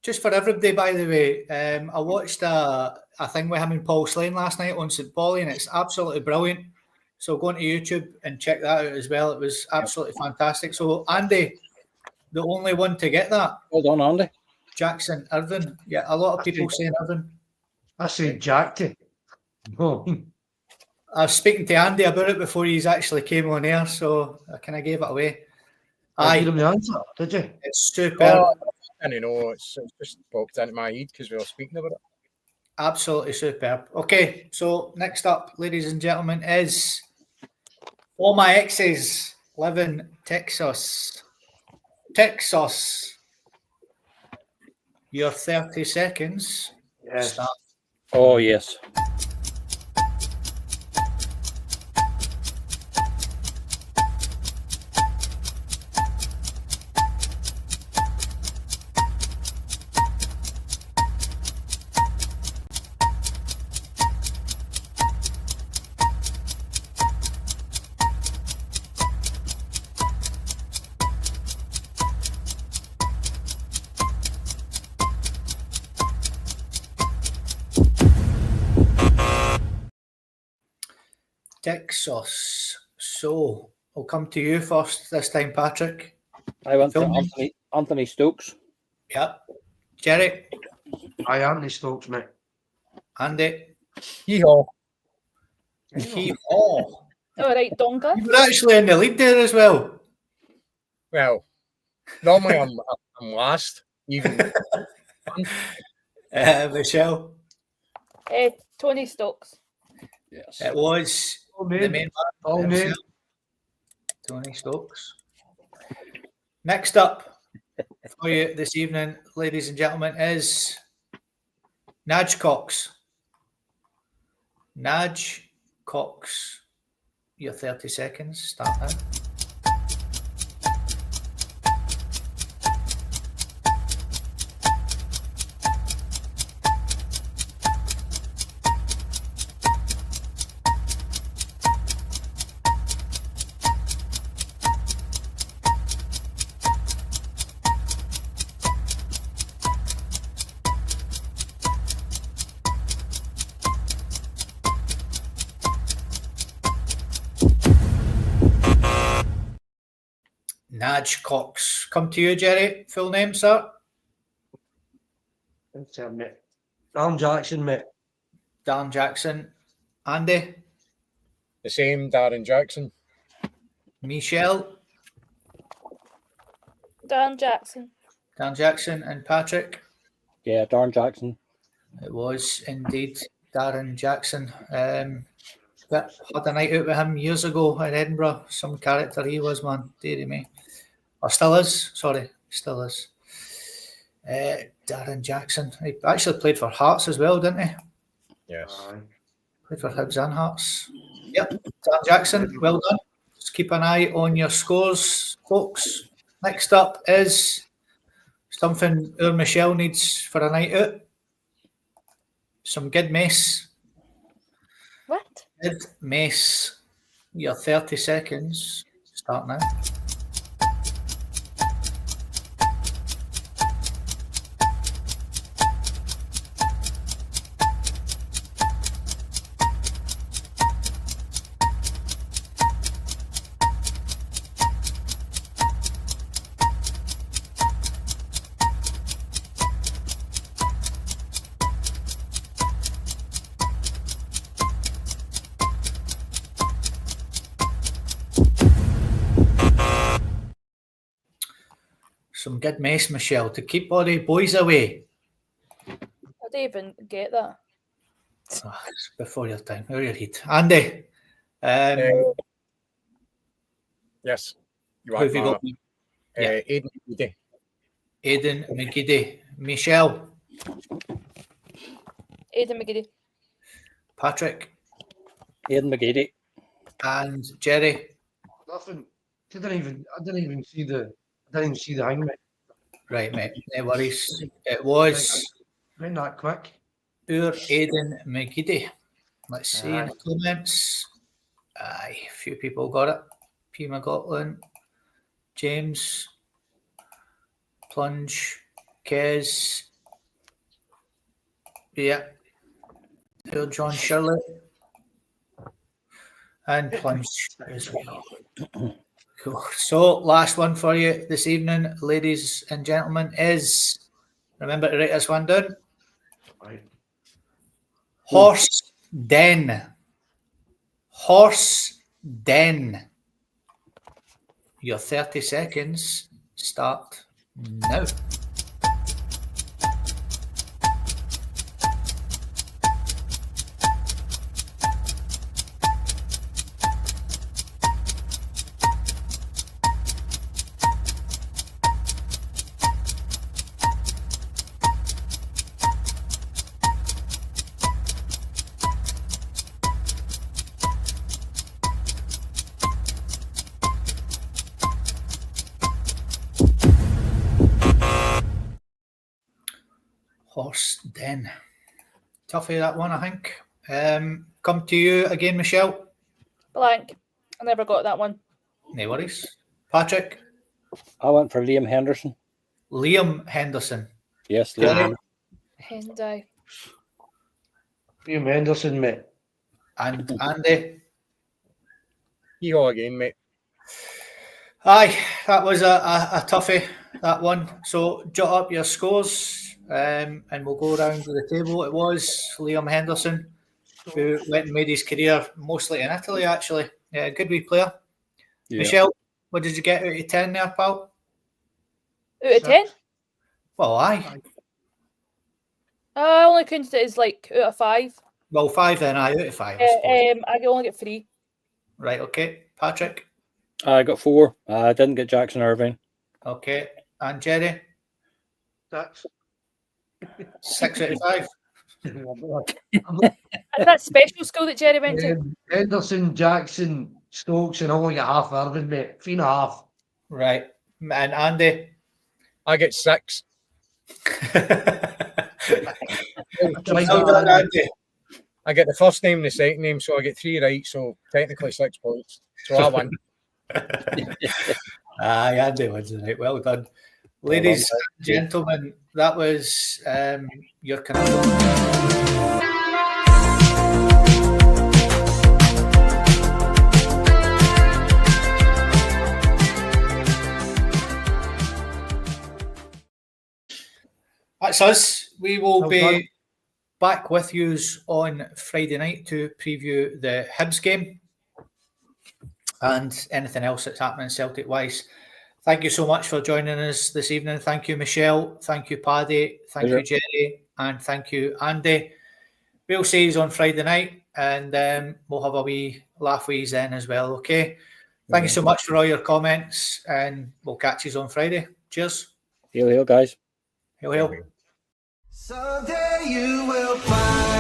[SPEAKER 1] Just for everybody, by the way, I watched a thing with him and Paul Slane last night on St. Pauli, and it's absolutely brilliant. So go onto YouTube and check that out as well. It was absolutely fantastic. So Andy, the only one to get that.
[SPEAKER 2] Well done, Andy.
[SPEAKER 1] Jackson Irvin. Yeah, a lot of people saying Irvin.
[SPEAKER 4] I say Jack. Oh.
[SPEAKER 1] I was speaking to Andy about it before he's actually came on air, so I kind of gave it away.
[SPEAKER 4] I gave him the answer, did you?
[SPEAKER 1] It's superb.
[SPEAKER 3] I don't know. It's just popped into my head because we were speaking about it.
[SPEAKER 1] Absolutely superb. Okay, so next up, ladies and gentlemen, is all my exes live in Texas. Texas. Your 30 seconds.
[SPEAKER 4] Yes.
[SPEAKER 1] Start.
[SPEAKER 2] Oh, yes.
[SPEAKER 1] Texas. So, I'll come to you first this time, Patrick.
[SPEAKER 2] I went for
[SPEAKER 1] Phil?
[SPEAKER 2] Anthony Stokes.
[SPEAKER 1] Yep. Jerry,
[SPEAKER 4] I Anthony Stokes, mate.
[SPEAKER 1] Andy,
[SPEAKER 3] Hee-haw.
[SPEAKER 1] Hee-haw.
[SPEAKER 5] All right, Donga.
[SPEAKER 1] You were actually in the lead there as well.
[SPEAKER 3] Well, normally I'm last, even.
[SPEAKER 1] Michelle,
[SPEAKER 5] Tony Stokes.
[SPEAKER 2] Yes.
[SPEAKER 1] it was
[SPEAKER 4] Oh,
[SPEAKER 1] the
[SPEAKER 4] man.
[SPEAKER 1] main man
[SPEAKER 4] Oh, man.
[SPEAKER 1] himself, Tony Stokes. Next up for you this evening, ladies and gentlemen, is Naj Cox. Naj Cox. Your 30 seconds. Start now. Naj Cox. Come to you, Jerry. Full name, sir?
[SPEAKER 4] That's it, mate. Alan Jackson, mate.
[SPEAKER 1] Dan Jackson. Andy.
[SPEAKER 3] The same, Darren Jackson.
[SPEAKER 1] Michelle.
[SPEAKER 5] Dan Jackson.
[SPEAKER 1] Dan Jackson. And Patrick.
[SPEAKER 2] Yeah, Darren Jackson.
[SPEAKER 1] It was indeed Darren Jackson. Had a night out with him years ago in Edinburgh. Some character he was, man. Deary me. Or still is. Sorry, still is. Darren Jackson. He actually played for Hearts as well, didn't he?
[SPEAKER 3] Yes.
[SPEAKER 1] Played for Hibs and Hearts. Yep, Darren Jackson. Well done. Just keep an eye on your scores, folks. Next up is something our Michelle needs for a night out. Some good mess.
[SPEAKER 5] What?
[SPEAKER 1] Good mess. Your 30 seconds. Start now. Some good mess, Michelle, to keep all the boys away.
[SPEAKER 5] I don't even get that.
[SPEAKER 1] Oh, it's before your time. Where your heat. Andy.
[SPEAKER 3] Yes. You
[SPEAKER 1] Who have you got? Yeah.
[SPEAKER 3] Aidan Moody.
[SPEAKER 1] Aidan McGiddy. Michelle.
[SPEAKER 5] Aidan McGiddy.
[SPEAKER 1] Patrick.
[SPEAKER 2] Aidan McGeady.
[SPEAKER 1] And Jerry.
[SPEAKER 4] Nothing. I didn't even see the hang, mate.
[SPEAKER 1] Right, mate. No worries. It was
[SPEAKER 4] Went that quick.
[SPEAKER 1] our Aidan McGiddy. Let's see in
[SPEAKER 4] Aye.
[SPEAKER 1] the comments. Aye, a few people got it. P. McLaughlin, James, Plunge, Kez. Yeah. Poor John Shirley. And Plunge as well. Cool. So, last one for you this evening, ladies and gentlemen, is remember to write this one down.
[SPEAKER 4] Right.
[SPEAKER 1] Horse Den. Horse Den. Your 30 seconds start now. again. Toughie, that one, I think. Come to you again, Michelle.
[SPEAKER 5] Blank. I never got that one.
[SPEAKER 1] No worries. Patrick.
[SPEAKER 2] I went for Liam Henderson.
[SPEAKER 1] Liam Henderson.
[SPEAKER 2] Yes,
[SPEAKER 1] Kelly.
[SPEAKER 2] Liam.
[SPEAKER 5] Hendy.
[SPEAKER 4] Liam Henderson, mate.
[SPEAKER 1] And Andy.
[SPEAKER 3] You go again, mate.
[SPEAKER 1] Aye, that was a toughie, that one. So jot up your scores and we'll go around to the table. It was Liam Henderson, who went and made his career mostly in Italy, actually. Yeah, good wee player.
[SPEAKER 2] Yeah.
[SPEAKER 1] Michelle, what did you get out of 10 there, pal?
[SPEAKER 5] Out of 10?
[SPEAKER 1] Well, aye.
[SPEAKER 5] I only counted it as like out of 5.
[SPEAKER 1] Well, 5 then, aye, out of 5, I suppose.
[SPEAKER 5] I only get 3.
[SPEAKER 1] Right, okay. Patrick?
[SPEAKER 2] I got 4. I didn't get Jackson Irving.
[SPEAKER 1] Okay. And Jerry?
[SPEAKER 4] 6.
[SPEAKER 1] 6 out of 5.
[SPEAKER 5] Is that special school that Jerry went to?
[SPEAKER 4] Henderson, Jackson, Stokes, and only got half Irving, mate. 3.5.
[SPEAKER 1] Right. And Andy?
[SPEAKER 3] I get 6.
[SPEAKER 1] Well done, Andy.
[SPEAKER 3] I get the first name and the second name, so I get 3 right, so technically 6 points. So I win.
[SPEAKER 1] Aye, Andy wins it, right. Well done. Ladies and gentlemen, that was your conundrum. That's us. We will be back with you on Friday night to preview the Hibs game and anything else that's happening Celtic-wise. Thank you so much for joining us this evening. Thank you, Michelle. Thank you, Paddy. Thank you, Jerry. And thank you, Andy. We'll see you on Friday night and we'll have a wee laugh with then as well, okay? Thank you so much for all your comments and we'll catch you on Friday. Cheers.
[SPEAKER 2] Hail, hail, guys.
[SPEAKER 1] Hail, hail.
[SPEAKER 7] Someday you will find